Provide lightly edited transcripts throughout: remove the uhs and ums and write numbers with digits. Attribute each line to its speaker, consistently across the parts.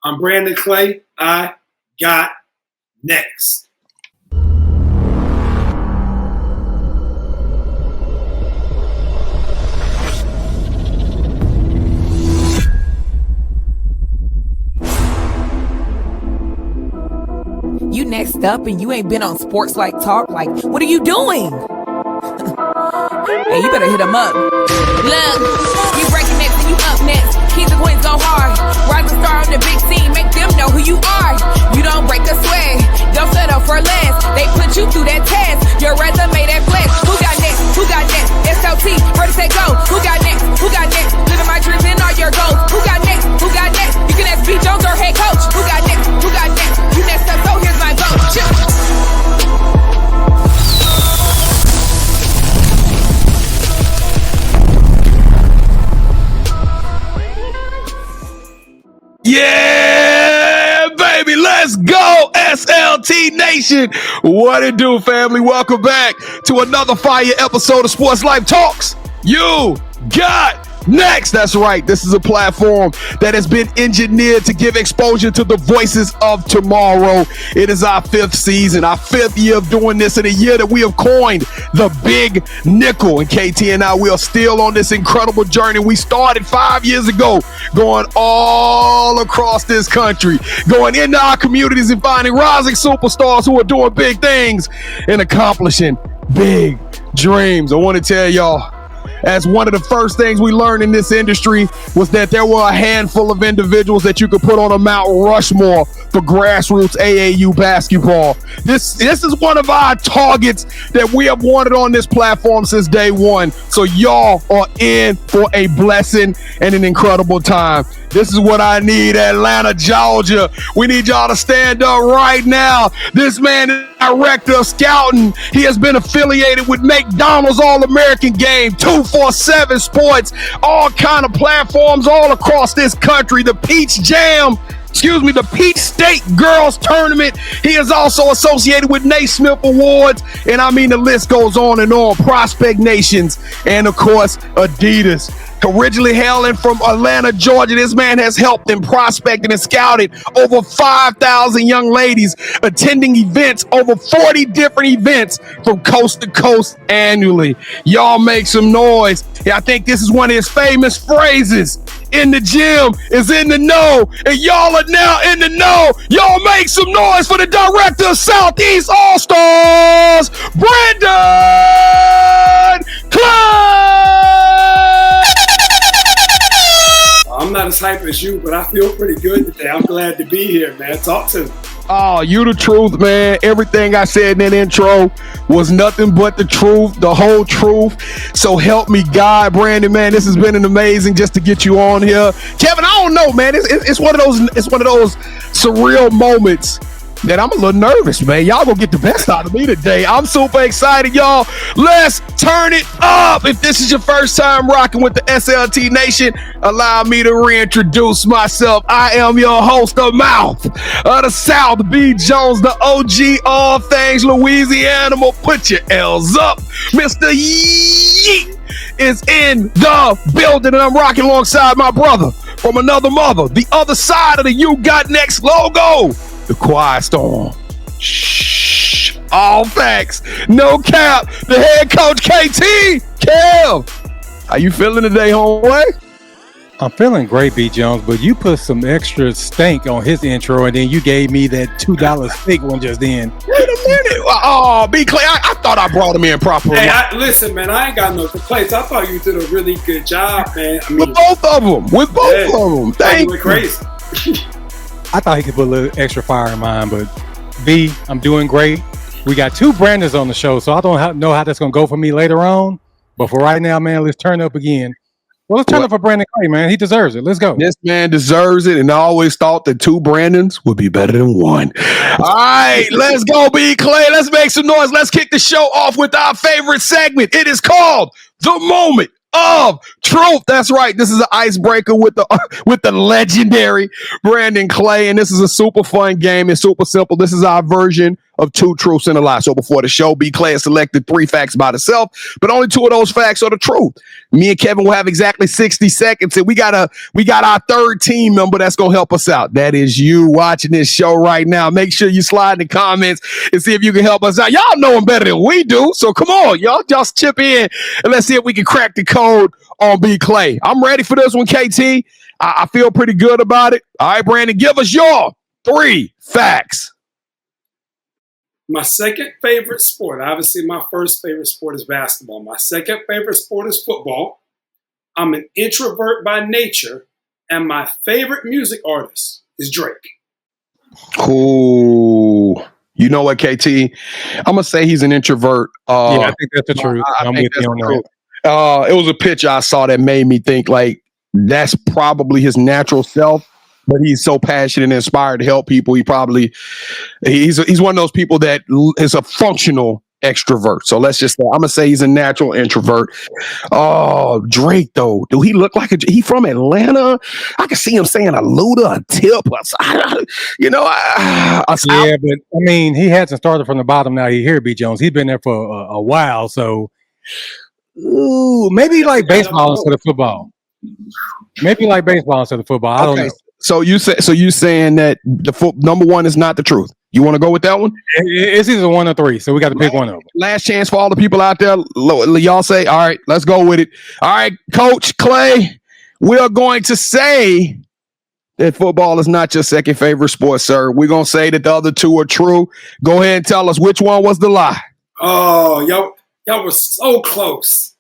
Speaker 1: I'm Brandon Clay. I got next.
Speaker 2: You next up and you ain't been on SportsLifeTalk. Like, what are you doing? Hey, you better hit him up. Look, you breaking next and you up next. Kings and queens go hard. Rising star on the big scene, make them know who you are. You don't break a sweat, don't settle for less. They put you through that test, your resume that flex. Who got next? Who got next? SLT, ready, say go. Who got next? Who got next? Living my dreams and all your goals. Who got next? Who got next? You can ask B. Jones or head coach. Who got next? Who got next? You next up, so here's my vote. Chill.
Speaker 3: Yeah, baby, let's go, SLT Nation. What it do, family? Welcome back to another fire episode of Sports Life Talks. You got next. That's right. This is a platform that has been engineered to give exposure to the voices of tomorrow. It is our fifth season, our fifth year of doing this, in a year that we have coined the Big Nickel. And KT and I, we are still on this incredible journey. We started 5 years ago, going all across this country, going into our communities and finding rising superstars who are doing big things and accomplishing big dreams. I want to tell y'all, as one of the first things we learned in this industry was that there were a handful of individuals that you could put on a Mount Rushmore for grassroots AAU basketball. This is one of our targets that we have wanted on this platform since day one. So y'all are in for a blessing and an incredible time. This is what I need, Atlanta, Georgia. We need y'all to stand up right now. This man is director of scouting. He has been affiliated with McDonald's All-American Game, 247 Sports, all kind of platforms all across this country. The Peach State Girls Tournament. He is also associated with Naismith Awards, and I mean the list goes on and on. Prospect Nations, and of course, Adidas. Originally hailing from Atlanta, Georgia, this man has helped and prospected and scouted over 5,000 young ladies, attending events, over 40 different events from coast to coast annually. Y'all make some noise. Yeah, I think this is one of his famous phrases. In the gym is in the know, and y'all are now in the know. Y'all make some noise for the director of Southeast All-Stars, Brandon Clay!
Speaker 1: I'm not as hype as you, but I feel pretty good today. I'm glad to be here, man. Talk to me.
Speaker 3: Oh, you the truth, man. Everything I said in that intro was nothing but the truth, the whole truth. So help me God, Brandon, man. This has been an amazing just to get you on here. Kevin, I don't know, man. It's one of those surreal moments that I'm a little nervous, man. Y'all gonna get the best out of me today. I'm super excited, y'all. Let's turn it up. If this is your first time rocking with the SLT Nation, allow me to reintroduce myself. I am your host, the mouth of the South, B. Jones, the OG, all things Louisiana. Put your L's up. Mr. Yeet is in the building, and I'm rocking alongside my brother from another mother, the other side of the You Got Next logo, the Quiet Storm. Shh. All facts. No cap. The head coach, KT. Kev. How you feeling today, homeboy?
Speaker 4: I'm feeling great, B. Jones, but you put some extra stank on his intro, and then you gave me that $2 steak one just then.
Speaker 3: Wait a minute. Oh, B. Clay, I thought I brought him in properly.
Speaker 1: Hey, listen, man, I ain't got no complaints. I thought you did a really good job, man. I mean,
Speaker 3: with both of them. Thank you.
Speaker 1: Crazy.
Speaker 4: I thought he could put a little extra fire in mine, but B, I'm doing great. We got two Brandons on the show, so I don't know how that's going to go for me later on. But for right now, man, let's turn up again. Well, let's turn up for Brandon Clay, man. He deserves it. Let's go.
Speaker 3: This man deserves it, and I always thought that two Brandons would be better than one. All right, let's go, B. Clay. Let's make some noise. Let's kick the show off with our favorite segment. It is called The Moment of Truth. That's right. This is an icebreaker with the legendary Brandon Clay, and this is a super fun game. It's super simple. This is our version of 2 truths and a lie. So before the show, B. Clay has selected 3 facts by itself, but only 2 of those facts are the truth. Me and Kevin will have exactly 60 seconds, and we got our 3rd team member that's going to help us out. That is you watching this show right now. Make sure you slide in the comments and see if you can help us out. Y'all know him better than we do, so come on, y'all just chip in and let's see if we can crack the code on B. Clay. I'm ready for this one, KT. I feel pretty good about it. All right, Brandon, give us your 3 facts.
Speaker 1: My second favorite sport, obviously my first favorite sport is basketball. My second favorite sport is football. I'm an introvert by nature, and my favorite music artist is Drake.
Speaker 3: Ooh. You know what, KT? I'm going to say he's an introvert.
Speaker 4: I think that's the truth. I'm with you on that.
Speaker 3: It was a picture I saw that made me think like that's probably his natural self. But he's so passionate and inspired to help people. He's one of those people that is a functional extrovert. So let's just say, I'm going to say he's a natural introvert. Oh, Drake, though. Do he look like he from Atlanta? I can see him saying a Luda, a tip. But
Speaker 4: I mean, he hasn't started from the bottom now. You hear B. Jones. He's been there for a while. So maybe like baseball instead of football. Maybe like baseball instead of football. I don't know.
Speaker 3: So you saying that the number 1 is not the truth? You want to go with that one?
Speaker 4: It's either 1 or 3, so we got to pick one of them.
Speaker 3: Last chance for all the people out there. Y'all say, all right, let's go with it. All right, Coach Clay, we are going to say that football is not your second favorite sport, sir. We're going to say that the other 2 are true. Go ahead and tell us which one was the lie.
Speaker 1: Oh, y'all were so close.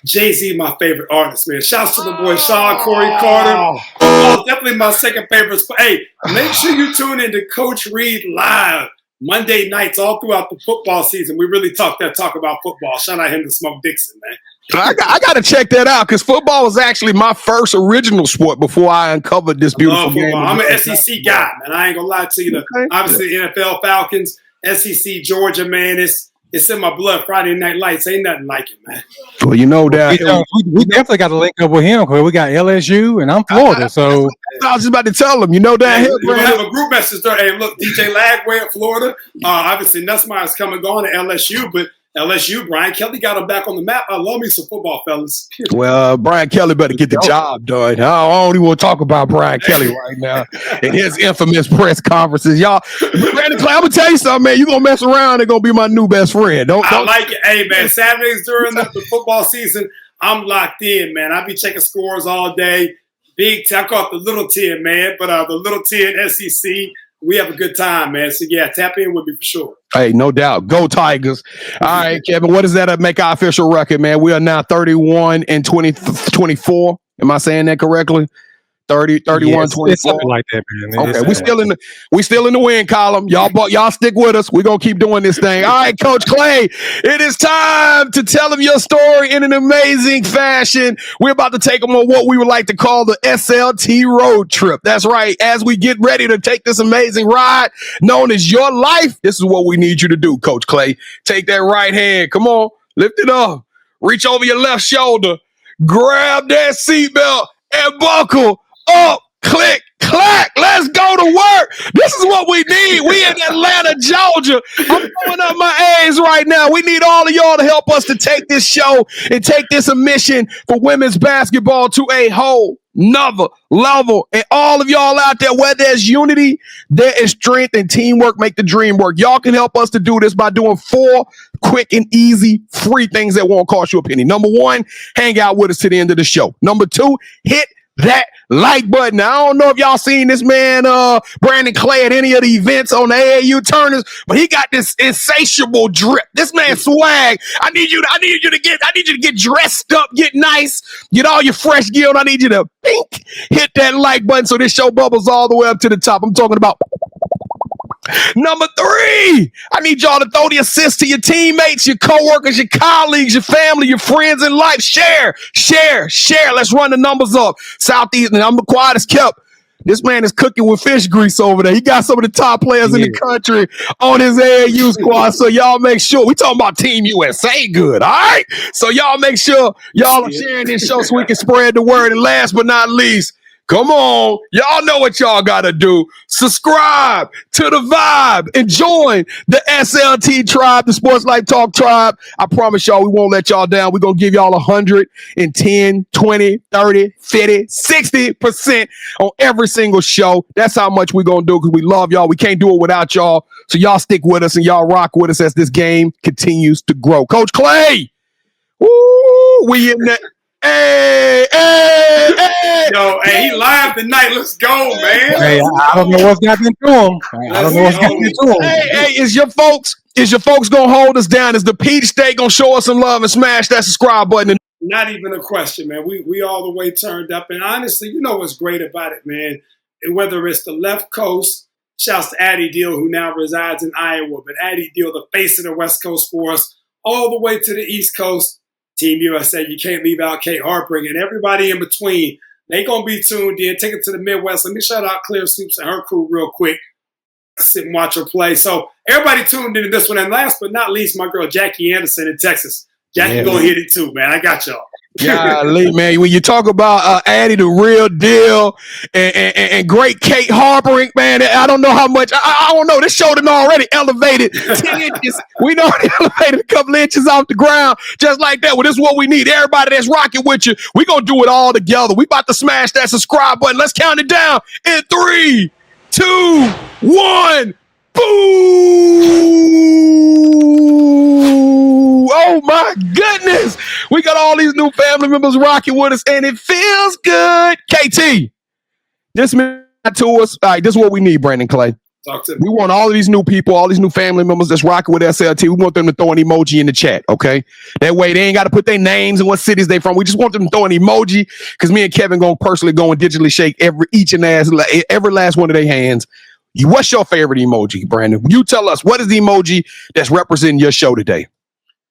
Speaker 1: Jay-Z, my favorite artist, man. Shouts to the boy Sean Corey Carter. Oh, definitely my second favorite sport. Hey, make sure you tune in to Coach Reed live Monday nights all throughout the football season. We really talk about football. Shout out him to Smoke Dixon, man.
Speaker 3: I got to check that out because football was actually my first original sport before I uncovered this beautiful game.
Speaker 1: I'm an SEC guy, man. I ain't gonna lie to you. Okay. Obviously, NFL Falcons, SEC Georgia, man. It's in my blood. Friday Night Lights ain't nothing like it, man.
Speaker 3: Well, you know that
Speaker 4: we definitely got to link up with him because we got LSU and I'm Florida. So
Speaker 3: I was just about to tell him, you know that.
Speaker 1: We're gonna have a group message there. Hey, look, DJ Lagway at Florida. Obviously, Nussmeyer's come and gone to LSU, but LSU, Brian Kelly got him back on the map. I love me some football, fellas.
Speaker 3: Well, Brian Kelly better get the job done. I don't even want to talk about Brian Kelly right now and his infamous press conferences. Y'all, Brandon Clay, I'm going to tell you something, man. You're going to mess around and going to be my new best friend.
Speaker 1: I like it. Hey, man, Saturdays during the football season, I'm locked in, man. I be checking scores all day. Big T, I call it the little 10, man, but the little 10 SEC. We have a good time, man. So, yeah, tap in with me for sure.
Speaker 3: Hey, no doubt. Go Tigers. All right, Kevin, what does that make our official record, man? We are now 31 and 24. Am I saying that correctly? 30, 31,
Speaker 4: yes,
Speaker 3: 24.
Speaker 4: It's something like that, man.
Speaker 3: Okay, we still in the win column. Y'all stick with us. We're gonna keep doing this thing. All right, Coach Clay, it is time to tell them your story in an amazing fashion. We're about to take them on what we would like to call the SLT road trip. That's right. As we get ready to take this amazing ride known as your life, this is what we need you to do, Coach Clay. Take that right hand. Come on, lift it up. Reach over your left shoulder. Grab that seatbelt and buckle up, click, clack. Let's go to work. This is what we need. We in Atlanta, Georgia. I'm throwing up my A's right now. We need all of y'all to help us to take this show and take this mission for women's basketball to a whole nother level. And all of y'all out there, where there's unity, there is strength, and teamwork make the dream work. Y'all can help us to do this by doing 4 quick and easy free things that won't cost you a penny. Number 1, hang out with us to the end of the show. Number 2, hit that like button. Now, I don't know if y'all seen this man, Brandon Clay, at any of the events on the AAU tournaments, but he got this insatiable drip. This man swag. I need you to get dressed up, get nice, get all your fresh gear on. I need you to hit that like button so this show bubbles all the way up to the top. I'm talking about Number 3, I need y'all to throw the assist to your teammates, your coworkers, your colleagues, your family, your friends in life. Share. Let's run the numbers up. Southeast, and I'm quiet as kept. This man is cooking with fish grease over there. He got some of the top players in the country on his AAU squad. So y'all make sure. We talking about Team USA good, all right? So y'all make sure y'all are sharing this show so we can spread the word. And last but not least, Come on. Y'all know what y'all got to do. Subscribe to the vibe and join the SLT tribe, the Sports Life Talk tribe. I promise y'all we won't let y'all down. We're going to give y'all 110, 20, 30, 50, 60% on every single show. That's how much we're going to do because we love y'all. We can't do it without y'all. So y'all stick with us and y'all rock with us as this game continues to grow. Coach Clay, woo, we in there. Hey.
Speaker 1: Yo, hey, he live tonight. Let's go, man.
Speaker 4: Hey, I don't know what's gotten into him. I don't know what's gotten into him.
Speaker 3: Hey, is your folks gonna hold us down? Is the Peach State gonna show us some love and smash that subscribe button?
Speaker 1: Not even a question, man. We all the way turned up. And honestly, you know what's great about it, man? And whether it's the left coast, shouts to Addie Deal, who now resides in Iowa, but Addie Deal, the face of the West Coast for us, all the way to the East Coast. Team USA, you can't leave out Kate Harper and everybody in between. They going to be tuned in. Take it to the Midwest. Let me shout out Claire Stoops and her crew real quick. Sit and watch her play. So everybody tuned into this one. And last but not least, my girl Jackie Anderson in Texas. Jackie going to hit it too, man. I got y'all.
Speaker 3: Golly, man. When you talk about Addie, the real deal, and great Kate Harper, man, I don't know how much. I don't know. This show done already elevated 10 inches. We know it elevated a couple inches off the ground just like that. Well, this is what we need. Everybody that's rocking with you, we going to do it all together. We about to smash that subscribe button. Let's count it down in 3, 2, 1. Boo! Oh my goodness. We got all these new family members rocking with us and it feels good. KT, this meant to us. All right, this is what we need, Brandon Clay.
Speaker 1: Talk to me.
Speaker 3: We want all of these new people, all these new family members that's rocking with SLT. We want them to throw an emoji in the chat, okay? That way they ain't got to put their names and what cities they from. We just want them to throw an emoji because me and Kevin going to personally go and digitally shake every last one of their hands. What's your favorite emoji, Brandon? You tell us, what is the emoji that's representing your show today?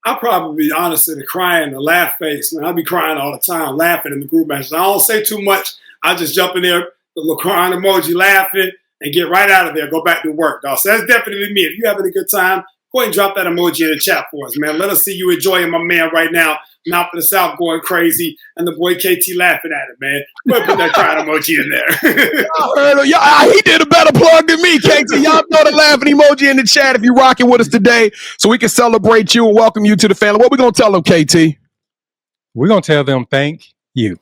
Speaker 1: I'll probably be honest in the crying, the laugh face. Man, I'll be crying all the time, laughing in the group matches. I don't say too much. I just jump in there, the little crying emoji, laughing, and get right out of there, go back to work, dog. So that's definitely me. If you're having a good time, go ahead and drop that emoji in the chat for us, man. Let us see you enjoying my man right now, Mouth of the South going crazy, and the boy KT laughing at it, man. Go ahead and put that crying emoji in there.
Speaker 3: He did a better plug than me, KT. Y'all throw the laughing emoji in the chat if you're rocking with us today so we can celebrate you and welcome you to the family. What we going to tell them, KT?
Speaker 4: We're going to tell them thank you.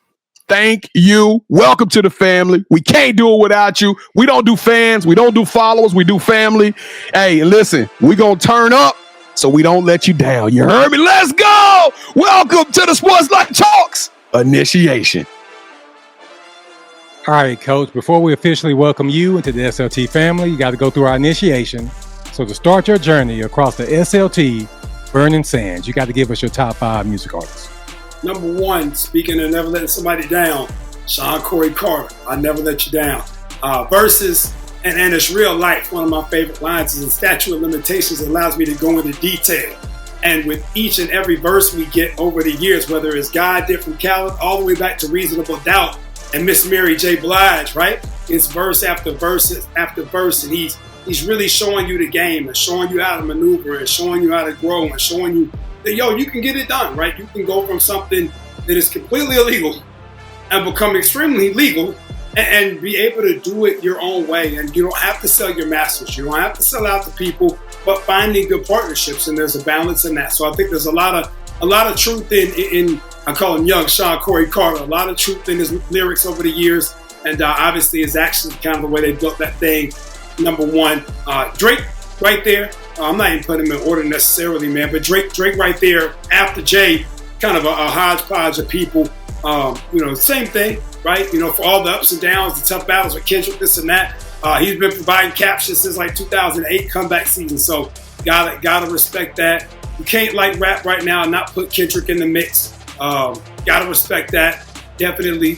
Speaker 3: Thank you. Welcome to the family. We can't do it without you. We don't do fans. We don't do followers. We do family. Hey, listen, we're going to turn up so we don't let you down. You heard me? Let's go. Welcome to the Sports Life Talks initiation.
Speaker 4: All right, Coach, before we officially welcome you into the SLT family, you got to go through our initiation. So to start your journey across the SLT Burning Sands, you got to give us your top 5 music artists.
Speaker 1: Number 1, speaking of never letting somebody down, Sean Corey Carter, I never let you down. Verses, and it's real life. One of my favorite lines is in statute of limitations allows me to go into detail. And with each and every verse we get over the years, whether it's God Did from Khaled all the way back to Reasonable Doubt and Miss Mary J. Blige, right? It's verse after verse after verse, and he's really showing you the game and showing you how to maneuver and showing you how to grow and showing you that, yo, you can get it done, right? You can go from something that is completely illegal and become extremely legal and be able to do it your own way. And you don't have to sell your masters. You don't have to sell out to people, but finding good partnerships, and there's a balance in that. So I think there's a lot of truth in I call him young Sean Corey Carter, a lot of truth in his lyrics over the years. And obviously his actions, kind of the way they built that thing. Number 1, Drake right there. I'm not even putting him in order necessarily, man, but Drake right there after Jay, kind of a hodgepodge of people. Same thing, right? For all the ups and downs, the tough battles with Kendrick, this and that. He's been providing captions since like 2008 comeback season, so gotta respect that. You can't like rap right now and not put Kendrick in the mix. Gotta respect that. Definitely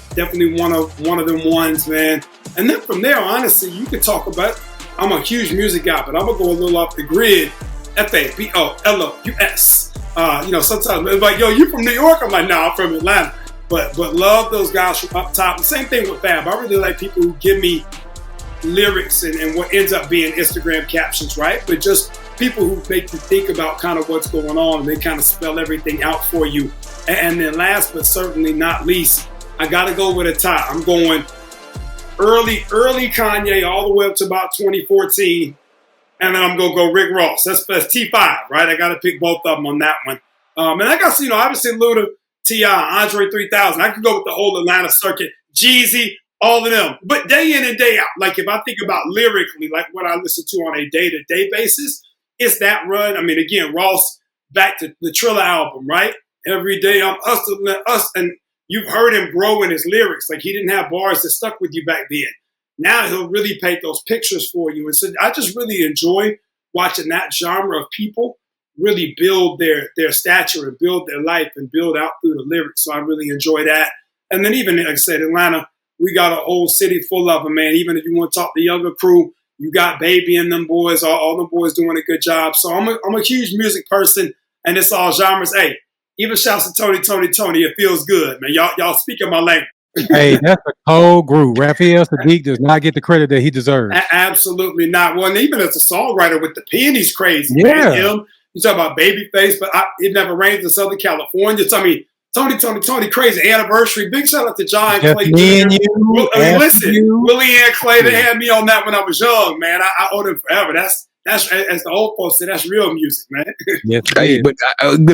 Speaker 1: one of them ones, man. And then from there, honestly, you could talk about. I'm a huge music guy, but I'm gonna go a little off the grid. FABOLOUS. Sometimes it's like, yo, you from New York? I'm like, nah, I'm from Atlanta. But love those guys from up top. The same thing with Fab. I really like people who give me lyrics and what ends up being Instagram captions, right? But just people who make you think about kind of what's going on and they kind of spell everything out for you. And then last but certainly not least, I got to go with a tie. I'm going early Kanye all the way up to about 2014. And then I'm going to go Rick Ross. That's T5, right? I got to pick both of them on that one. And I got, obviously Luda, T.I., Andre 3000. I could go with the whole Atlanta circuit. Jeezy, all of them. But day in and day out, like if I think about lyrically, like what I listen to on a day-to-day basis, it's that run. I mean, again, Ross, back to the Triller album, right? Every day I'm us. And you've heard him grow in his lyrics. Like he didn't have bars that stuck with you back then. Now he'll really paint those pictures for you. And so I just really enjoy watching that genre of people really build their stature and build their life and build out through the lyrics. So I really enjoy that. And then even, like I said, Atlanta, we got a whole city full of them, man. Even if you want to talk the younger crew, you got Baby and them boys, all them boys doing a good job. So I'm a huge music person, and it's all genres. Hey, even shouts to Tony, it feels good, man. Y'all speaking my language.
Speaker 4: Hey, that's a cold group. Raphael Sadiq does not get the credit that he deserves.
Speaker 1: Absolutely not. Well, and even as a songwriter with the pen, he's crazy.
Speaker 4: Yeah.
Speaker 1: Man. You talk about Babyface, but It Never Rains in Southern California. So, I mean, Tony, crazy anniversary. Big shout out to John
Speaker 4: Just
Speaker 1: Clay.
Speaker 4: me and you.
Speaker 1: Willie and Clay, they had me on that when I was young, man. I owe them forever. That's as the old folks say, that's real music, man.
Speaker 3: Yes, hey, but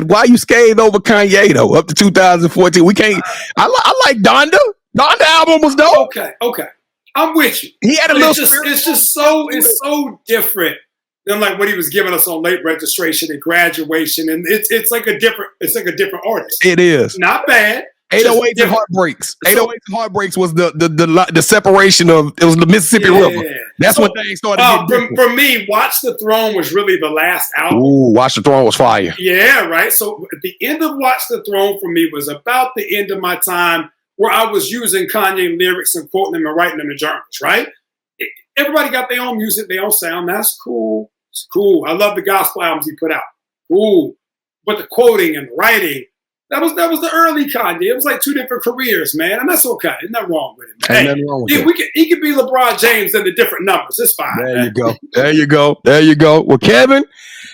Speaker 3: why you scathed over Kanye though? Up to 2014, we can't. I like Donda. Donda album was dope.
Speaker 1: Okay, I'm with you.
Speaker 3: He had a little.
Speaker 1: It's so different than like what he was giving us on Late Registration and Graduation, and it's like a different artist.
Speaker 3: It is
Speaker 1: not bad.
Speaker 3: 808s and Heartbreaks. 808s and Heartbreaks was the separation of, it was the Mississippi River. That's when things started getting
Speaker 1: for me, Watch the Throne was really the last album.
Speaker 3: Ooh, Watch the Throne was fire.
Speaker 1: Yeah, right. So at the end of Watch the Throne for me was about the end of my time where I was using Kanye lyrics and quoting them and writing them in journals, right? Everybody got their own music, their own sound. That's cool. It's cool. I love the gospel albums he put out. Cool. But the quoting and the writing, that was the early Kanye. It was like two different careers, man, and that's okay. There's nothing wrong with it.
Speaker 3: Ain't nothing wrong with it.
Speaker 1: He could be LeBron James in the different numbers. It's fine.
Speaker 3: There you go. Well, Kevin,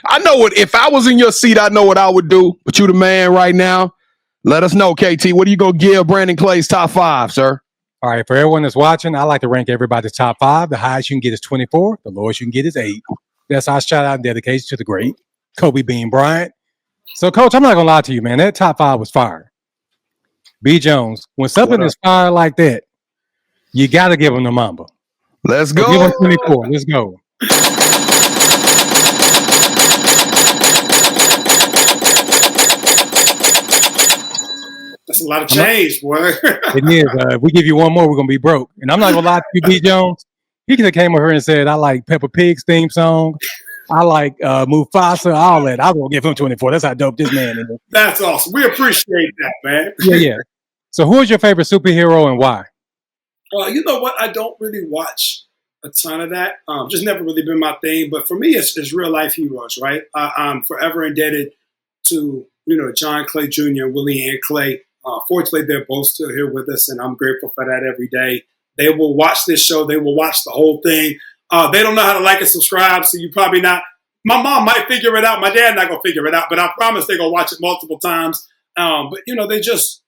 Speaker 3: I know what, if I was in your seat, I know what I would do. But you the man right now. Let us know, KT. What are you gonna give Brandon Clay's top 5, sir?
Speaker 4: All right, for everyone that's watching, I like to rank everybody's top 5. The highest you can get is 24. The lowest you can get is 8. That's our shout out and dedication to the great Kobe Bean Bryant. So, Coach, I'm not gonna lie to you, man. That top 5 was fire. B. Jones, when something is fire like that, you got to give him the Mamba.
Speaker 3: Let's go.
Speaker 4: So give him 24. Let's go.
Speaker 1: That's a lot of change, boy.
Speaker 4: It is. If we give you one more, we're gonna be broke. And I'm not gonna lie to you, B. Jones. He could have came over here and said, "I like Peppa Pig's theme song. I like Mufasa, all that." I'm gonna give him 24. That's how dope this man is.
Speaker 1: That's awesome. We appreciate that, man.
Speaker 4: Yeah. So, who is your favorite superhero and why?
Speaker 1: You know what? I don't really watch a ton of that. Just never really been my thing. But for me, it's real life heroes, right? I'm forever indebted to John Clay Jr. and Willie Ann Clay. Fortunately, they're both still here with us, and I'm grateful for that every day. They will watch this show. They will watch the whole thing. They don't know how to like and subscribe, so you probably not. My mom might figure it out. My dad not going to figure it out, but I promise they're going to watch it multiple times. But, they just,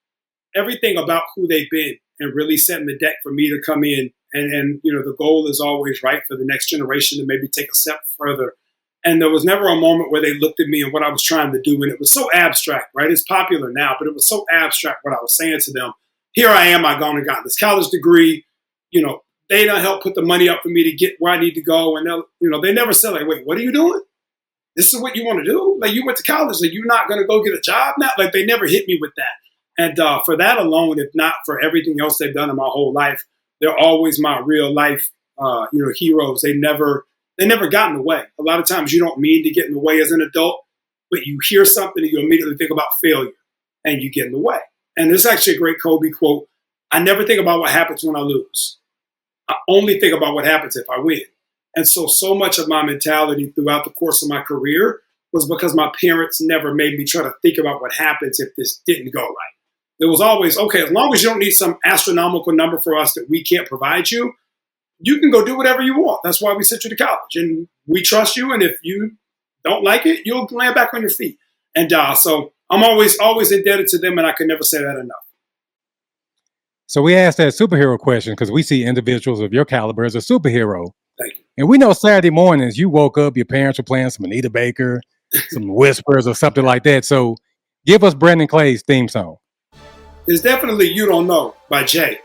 Speaker 1: everything about who they've been and really setting the deck for me to come in. And the goal is always right for the next generation to maybe take a step further. And there was never a moment where they looked at me and what I was trying to do. And it was so abstract, right? It's popular now, but it was so abstract what I was saying to them. Here I am. I've gone and gotten this college degree. They don't help put the money up for me to get where I need to go. And they never said, like, wait, what are you doing? This is what you want to do? Like, you went to college. Like, you're not going to go get a job now? Like, they never hit me with that. And for that alone, if not for everything else they've done in my whole life, they're always my real life, heroes. They never got in the way. A lot of times you don't mean to get in the way as an adult, but you hear something and you immediately think about failure and you get in the way. And this is actually a great Kobe quote. I never think about what happens when I lose. I only think about what happens if I win. And so much of my mentality throughout the course of my career was because my parents never made me try to think about what happens if this didn't go right. It was always, okay, as long as you don't need some astronomical number for us that we can't provide you, you can go do whatever you want. That's why we sent you to college. And we trust you. And if you don't like it, you'll land back on your feet. And so I'm always indebted to them, and I can never say that enough.
Speaker 4: So we asked that superhero question because we see individuals of your caliber as a superhero.
Speaker 1: Thank you.
Speaker 4: And we know Saturday mornings you woke up, your parents were playing some Anita Baker, some Whispers or something like that. So give us Brandon Clay's theme song.
Speaker 1: It's definitely You Don't Know by Jay.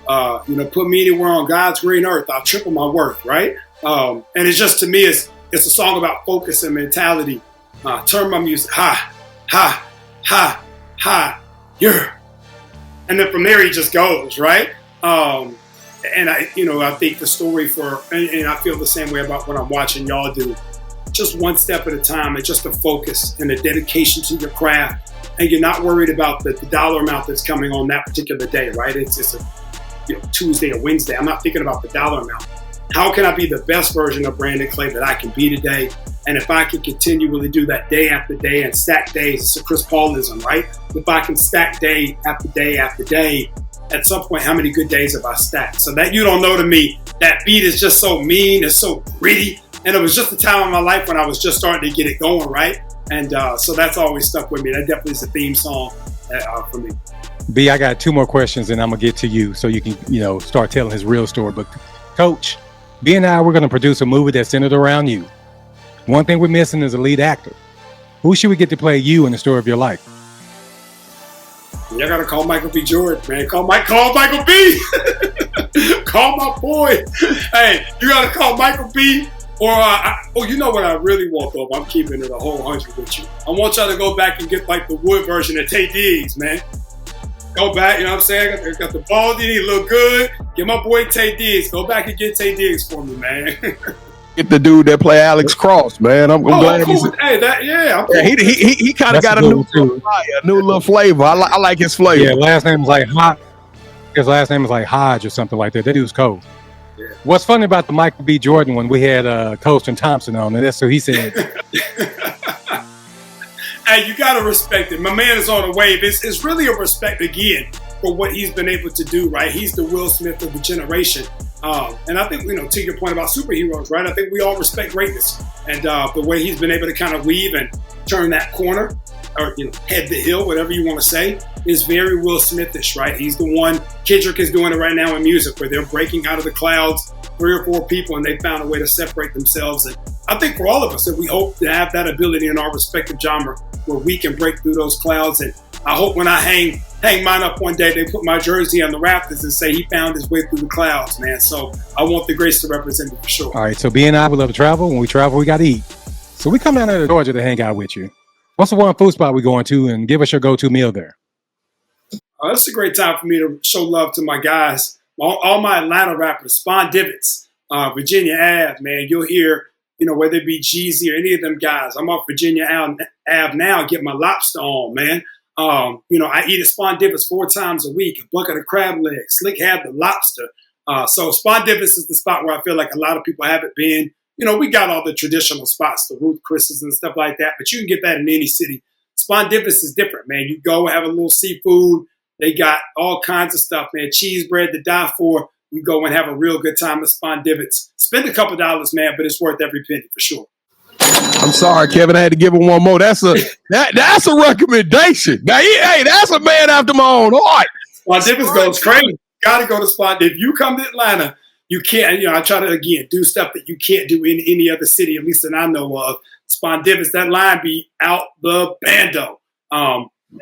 Speaker 1: Put me anywhere on God's green earth, I'll triple my worth, right? And it's just, to me, it's a song about focus and mentality. Turn my music high, yeah. And then from there he just goes, right? And I think the story and I feel the same way about what I'm watching y'all do. Just one step at a time, and just a focus and a dedication to your craft. And you're not worried about the dollar amount that's coming on that particular day, right? It's a Tuesday or Wednesday. I'm not thinking about the dollar amount. How can I be the best version of Brandon Clay that I can be today? And if I can continually do that day after day and stack days, it's a Chris Paulism, right? If I can stack day after day after day, at some point, how many good days have I stacked? So that You Don't Know, to me, that beat is just so mean, it's so gritty. And it was just a time in my life when I was just starting to get it going, right? And so that's always stuck with me. That definitely is a theme song for me.
Speaker 4: B, I got two more questions and I'm going to get to you so you can, start telling his real story. But Coach, B and I, we're going to produce a movie that's centered around you. One thing we're missing is a lead actor. Who should we get to play you in the story of your life?
Speaker 1: Y'all got to call Michael B. Jordan, man. Call Michael B. Call my boy. Hey, you got to call Michael B. Or, you know what I really want, though? I'm keeping it a whole 100 with you. I want y'all to go back and get like the Wood version of Tay Diggs, man. Go back, you know what I'm saying? Got the baldy, he look good. Get my boy Tay Diggs. Go back and get Tay Diggs for me, man.
Speaker 3: Get the dude that play Alex Cross, man. I'm glad
Speaker 1: cool.
Speaker 3: He kind of got a new little flavor. I like his flavor.
Speaker 4: Yeah, last name is like Hot. His last name is like Hodge or something like that. That dude's cold. Yeah. What's funny about the Michael B. Jordan one, we had Colston Thompson on, and that's what he said.
Speaker 1: Hey, you got to respect it. My man is on a wave. It's really a respect, again, for what he's been able to do, right? He's the Will Smith of the generation. And I think, to your point about superheroes, right? I think we all respect greatness. And the way he's been able to kind of weave and turn that corner, or head the hill, whatever you want to say, is very Will Smith-ish, right? He's the one. Kendrick is doing it right now in music, where they're breaking out of the clouds, 3 or 4 people, and they found a way to separate themselves. And I think for all of us, that we hope to have that ability in our respective genre where we can break through those clouds. And I hope when I hang mine up one day, they put my jersey on the rafters and say he found his way through the clouds, man. So I want the grace to represent it for sure.
Speaker 4: All right, so B and I, we love to travel. When we travel, we got to eat. So we come down to Georgia to hang out with you. What's the one food spot we going to, and give us your go-to meal there?
Speaker 1: It's a great time for me to show love to my guys, all my Atlanta rappers, Spawn Divots, Virginia Ave, man. You'll hear, whether it be Jeezy or any of them guys. I'm off Virginia Ave now, get my lobster on, man. I eat at Spawn Divots 4 times a week, a bucket of crab legs, Slick had the lobster. So Spawn Divots is the spot where I feel like a lot of people haven't been. We got all the traditional spots, the Ruth Chris's and stuff like that, but you can get that in any city. Spawn Divots is different, man. You go have a little seafood. They got all kinds of stuff, man. Cheese bread to die for. You go and have a real good time at Spawn Divots. Spend a couple dollars, man, but it's worth every penny for sure.
Speaker 3: I'm sorry, Kevin. I had to give him one more. That's a recommendation. Now, that's a man after my own heart.
Speaker 1: Spawn Divots goes crazy. Got to go to Spawn. If you come to Atlanta, you can't. I try to again do stuff that you can't do in any other city, at least that I know of. Spawn Divots, that line be out the bando.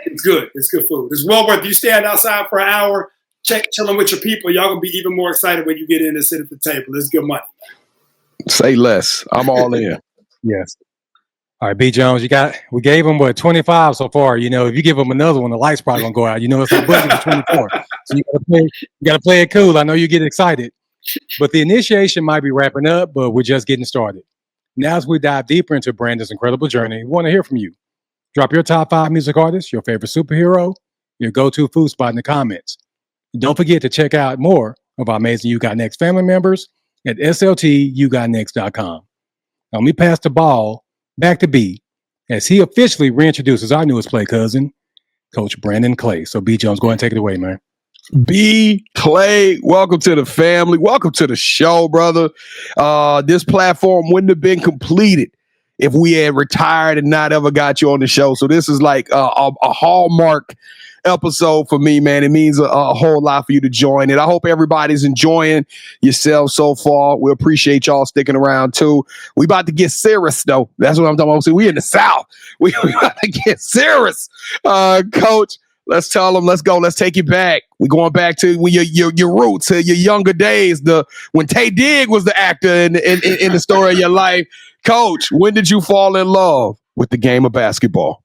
Speaker 1: It's good. It's good food. It's well worth. You stand outside for an hour, chilling with your people. Y'all gonna be even more excited when you get in and sit at the table. It's good money.
Speaker 3: Say less. I'm all in.
Speaker 4: Yes. All right, B. Jones, we gave him 25 so far. If you give him another one, the light's probably gonna go out. It's our budget for 24. So you gotta play it cool. I know you get excited, but the initiation might be wrapping up, but we're just getting started. Now, as we dive deeper into Brandon's incredible journey, we want to hear from you. Drop your top 5 music artists, your favorite superhero, your go-to food spot in the comments. And don't forget to check out more of our amazing You Got Next family members at sltyougotnext.com. Now, let me pass the ball back to B as he officially reintroduces our newest play cousin, Coach Brandon Clay. So, B. Jones, go ahead and take it away, man.
Speaker 3: B. Clay, welcome to the family. Welcome to the show, brother. This platform wouldn't have been completed if we had retired and not ever got you on the show. So this is like a hallmark episode for me, man. It means a whole lot for you to join it. I hope everybody's enjoying yourself so far. We appreciate y'all sticking around too. We about to get serious though. That's what I'm talking about. See, we in the South. We about to get serious. Coach, let's tell them, let's go. Let's take it back. We're going back to your roots, your younger days, when Tay Digg was the actor in the story of your life. Coach, when did you fall in love with the game of basketball?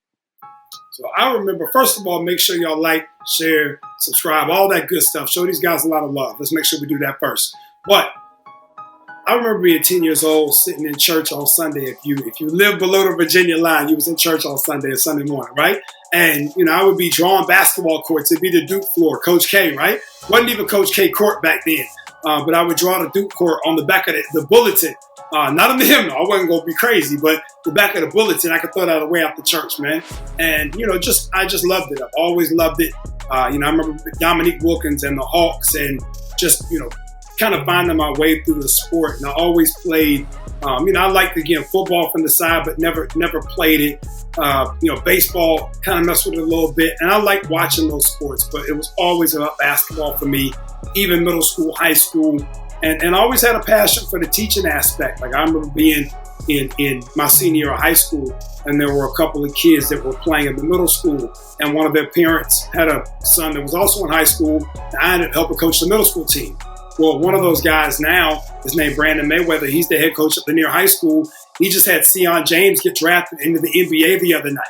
Speaker 1: So I remember, first of all, make sure y'all like, share, subscribe, all that good stuff. Show these guys a lot of love. Let's make sure we do that first. But I remember being 10 years old, sitting in church on Sunday. If you live below the Virginia line, you was in church on Sunday morning, right? And, I would be drawing basketball courts. It'd be the Duke floor, Coach K, right? Wasn't even Coach K court back then. But I would draw the Duke court on the back of the bulletin. Not on the hymnal. I wasn't going to be crazy, but the back of the bulletin, I could throw that away after church, man. And, I just loved it. I've always loved it. I remember Dominique Wilkins and the Hawks and just, kind of finding my way through the sport. And I always played, I liked, again, football from the side, but never played it. Baseball, kind of messed with it a little bit. And I liked watching those sports, but it was always about basketball for me, even middle school, high school. And I always had a passion for the teaching aspect. Like I remember being in my senior year of high school, and there were a couple of kids that were playing in the middle school, and one of their parents had a son that was also in high school, and I ended up helping coach the middle school team. Well, one of those guys now is named Brandon Mayweather. He's the head coach at Lanier High School. He just had Sion James get drafted into the NBA the other night.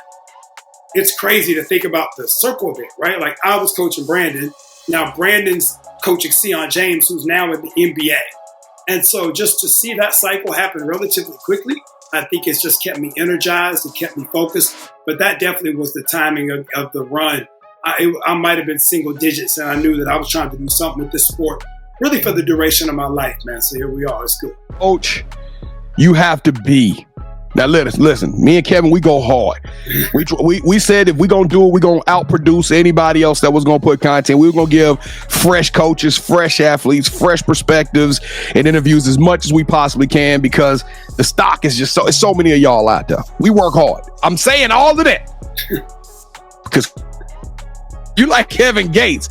Speaker 1: It's crazy to think about the circle of it, right? Like I was coaching Brandon. Now Brandon's coaching Sion James, who's now in the NBA. And so just to see that cycle happen relatively quickly, I think it's just kept me energized and kept me focused. But that definitely was the timing of the run. I might have been single digits, and I knew that I was trying to do something with this sport really for the duration of my life, man. So here we are. It's good.
Speaker 3: Coach, you have to be. Now listen, me and Kevin, we go hard. We said if we're going to do it, we're going to outproduce anybody else that was going to put content. We were going to give fresh coaches, fresh athletes, fresh perspectives and interviews as much as we possibly can because the stock is just it's so many of y'all out there. We work hard. I'm saying all of that because you like Kevin Gates.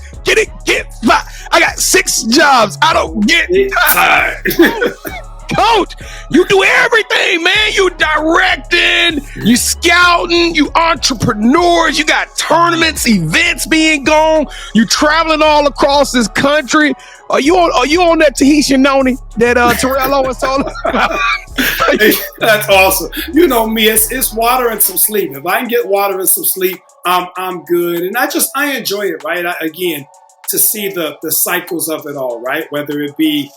Speaker 3: I got 6 jobs. I don't get tired. Coach, you do everything, man. You directing, you scouting, you entrepreneurs, you got tournaments, events being gone, you traveling all across this country. Are you on that Tahitian noni that Terrell Owens told us about?
Speaker 1: Hey, that's awesome. You know me, it's water and some sleep. If I can get water and some sleep, I'm good. And I enjoy it, right? Again, to see the cycles of it all, right? Whether it be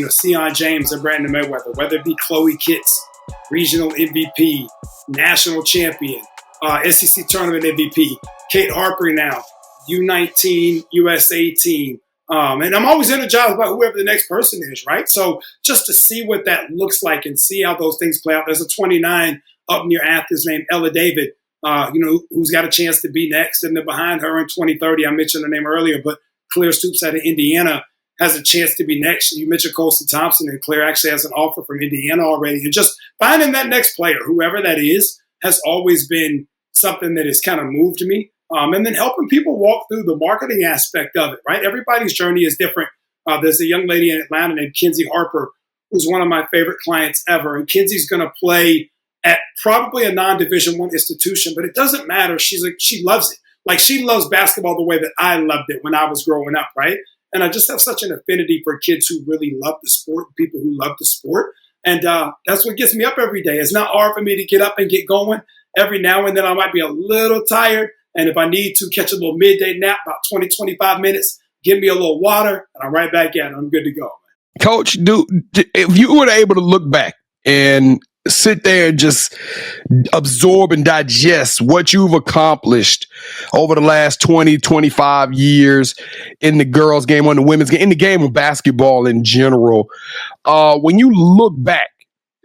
Speaker 1: Sion James and Brandon Mayweather, whether it be Chloe Kitts, regional MVP, national champion, SEC tournament MVP, Kate Harper now, U19 USA team. And I'm always energized about whoever the next person is, right? So just to see what that looks like and see how those things play out. There's a 29 up near Athens named Ella David, who's got a chance to be next. And then behind her in 2030, I mentioned her name earlier, but Claire Stoops out of Indiana has a chance to be next. You mentioned Colston Thompson, and Claire actually has an offer from Indiana already. And just finding that next player, whoever that is, has always been something that has kind of moved me. And then helping people walk through the marketing aspect of it, right? Everybody's journey is different. There's a young lady in Atlanta named Kenzie Harper, who's one of my favorite clients ever. And Kenzie's going to play at probably a non-Division I institution, but it doesn't matter. She loves it. Like she loves basketball the way that I loved it when I was growing up, right? And I just have such an affinity for kids who really love the sport, people who love the sport. And that's what gets me up every day. It's not hard for me to get up and get going. Every now and then I might be a little tired. And if I need to catch a little midday nap, about 20, 25 minutes, give me a little water, and I'm right back at it. I'm good to go.
Speaker 3: Coach, if you were able to look back and sit there and just absorb and digest what you've accomplished over the last 20, 25 years in the girls' game, on the women's game, in the game of basketball in general, when you look back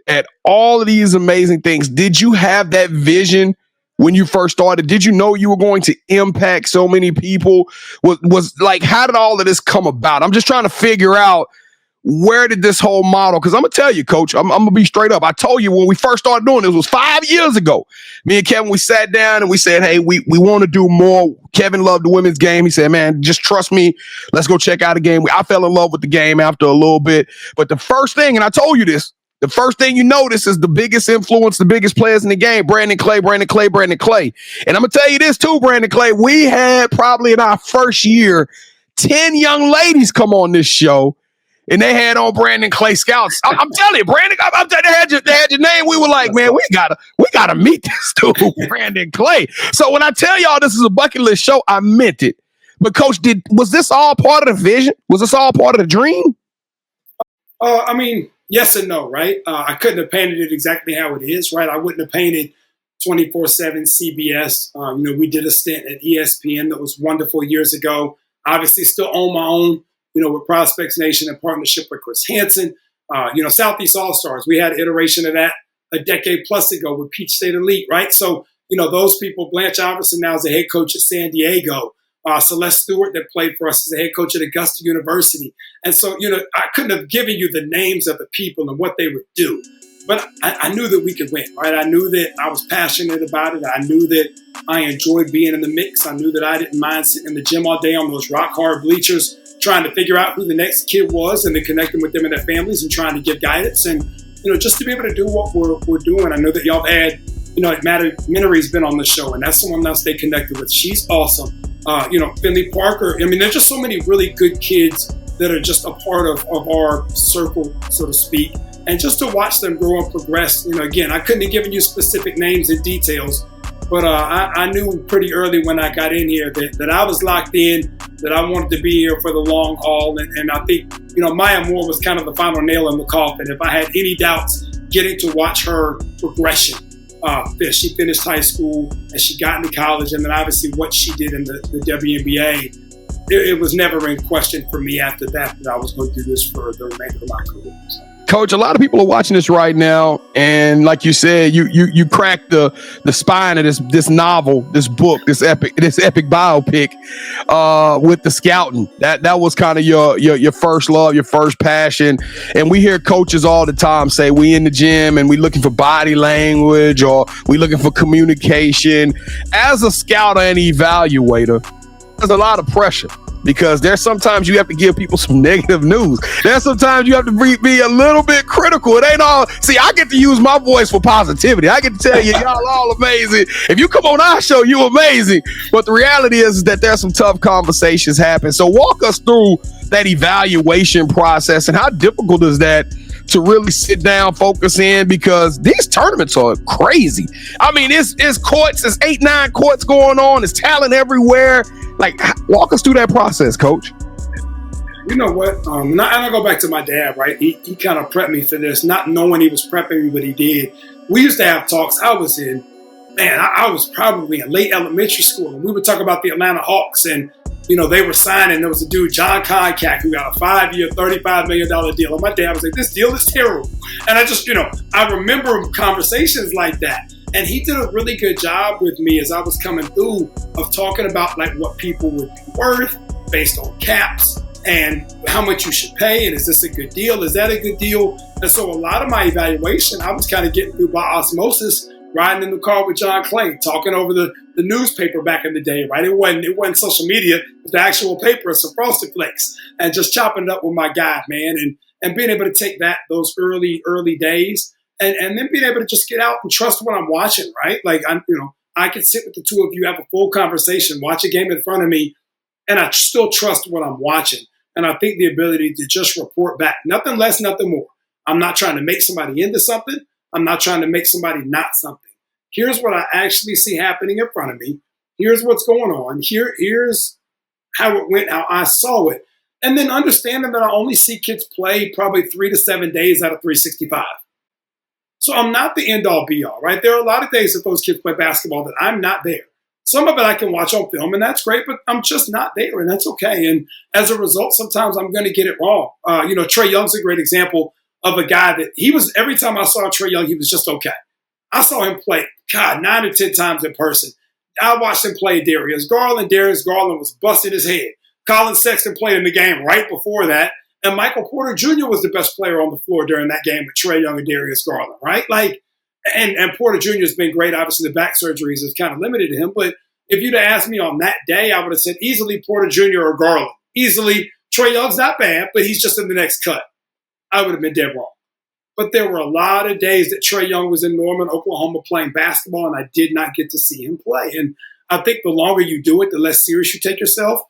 Speaker 3: at all of these amazing things, did you have that vision when you first started? Did you know you were going to impact so many people? Was like, how did all of this come about? I'm just trying to figure out where did this whole model, because I'm going to tell you, Coach, I'm going to be straight up. I told you when we first started doing this, it was 5 years ago. Me and Kevin, we sat down and we said, hey, we want to do more. Kevin loved the women's game. He said, man, just trust me. Let's go check out a game. I fell in love with the game after a little bit. But the first thing, and I told you this, the first thing you notice is the biggest influence, the biggest players in the game, Brandon Clay. And I'm going to tell you this too, Brandon Clay. We had probably in our first year, 10 young ladies come on this show, and they had on Brandon Clay scouts. I'm telling you, Brandon, they had your name. We were like, man, we gotta meet this dude, Brandon Clay. So when I tell y'all this is a bucket list show, I meant it. But Coach, was this all part of the vision? Was this all part of the dream?
Speaker 1: I mean, yes and no, right? I couldn't have painted it exactly how it is, right? I wouldn't have painted 24/7 CBS. We did a stint at ESPN that was wonderful years ago. Obviously, still own my own, with Prospects Nation in partnership with Chris Hansen. Southeast All-Stars. We had an iteration of that a decade plus ago with Peach State Elite, right? So, those people, Blanche Iverson now is the head coach at San Diego. Celeste Stewart that played for us as the head coach at Augusta University. And so, I couldn't have given you the names of the people and what they would do. But I knew that we could win, right? I knew that I was passionate about it. I knew that I enjoyed being in the mix. I knew that I didn't mind sitting in the gym all day on those rock-hard bleachers trying to figure out who the next kid was and then connecting with them and their families and trying to give guidance. And, just to be able to do what we're doing. I know that y'all have had, Minnery's been on the show, and that's someone else they connected with. She's awesome. Finley Parker. I mean, there's just so many really good kids that are just a part of our circle, so to speak. And just to watch them grow and progress, again, I couldn't have given you specific names and details, but I knew pretty early when I got in here that I was locked in, that I wanted to be here for the long haul. And I think, Maya Moore was kind of the final nail in the coffin. If I had any doubts getting to watch her progression, she finished high school and she got into college, and then obviously what she did in the WNBA, it was never in question for me after that I was going to do this for the remainder of my career. So.
Speaker 3: Coach, a lot of people are watching this right now, and like you said, you cracked the spine of this novel, this book, this epic biopic with the scouting. That was kind of your first love, your first passion. And we hear coaches all the time say we in the gym and we looking for body language or we looking for communication. As a scout and evaluator, there's a lot of pressure. Because there's sometimes you have to give people some negative news. There's sometimes you have to be a little bit critical. It ain't all. See, I get to use my voice for positivity. I get to tell you, y'all all amazing. If you come on our show, you amazing. But the reality is that there's some tough conversations happen. So walk us through that evaluation process and how difficult is that to really sit down, focus in, because these tournaments are crazy. I mean, it's courts, it's 8-9 courts going on, there's talent everywhere. Like, walk us through that process, Coach.
Speaker 1: You know what? And I go back to my dad, right? He kind of prepped me for this, not knowing he was prepping me, but he did. We used to have talks. I was probably in late elementary school, and we would talk about the Atlanta Hawks, and they were signing. There was a dude, John Concack, who got a 5-year, $35 million deal. And my dad was like, this deal is terrible. And I just, I remember conversations like that. And he did a really good job with me as I was coming through of talking about like what people would be worth based on caps and how much you should pay. And is this a good deal? Is that a good deal? And so a lot of my evaluation, I was kind of getting through by osmosis, riding in the car with John Clay, talking over the newspaper back in the day, right? It wasn't social media, it was the actual paper, some Frosted Flakes, and just chopping it up with my guy, man, and being able to take those early days, and then being able to just get out and trust what I'm watching, right? Like I can sit with the two of you, have a full conversation, watch a game in front of me, and I still trust what I'm watching. And I think the ability to just report back, nothing less, nothing more. I'm not trying to make somebody into something. I'm not trying to make somebody not something. Here's what I actually see happening in front of me. Here's what's going on. Here's how it went, how I saw it. And then understanding that I only see kids play probably 3 to 7 days out of 365. So I'm not the end-all, be-all, right? There are a lot of days that those kids play basketball that I'm not there. Some of it I can watch on film, and that's great, but I'm just not there, and that's okay. And as a result, sometimes I'm going to get it wrong. Trae Young's a great example of a guy that every time I saw Trae Young, he was just okay. I saw him play, 9 or 10 times in person. I watched him play Darius Garland. Darius Garland was busting his head. Colin Sexton played in the game right before that. And Michael Porter Jr. was the best player on the floor during that game with Trae Young and Darius Garland, right? Like, and Porter Jr. has been great. Obviously, the back surgeries have kind of limited him. But if you'd have asked me on that day, I would have said easily Porter Jr. or Garland. Easily, Trae Young's not bad, but he's just in the next cut. I would have been dead wrong. But there were a lot of days that Trae Young was in Norman, Oklahoma playing basketball, and I did not get to see him play. And I think the longer you do it, the less serious you take yourself.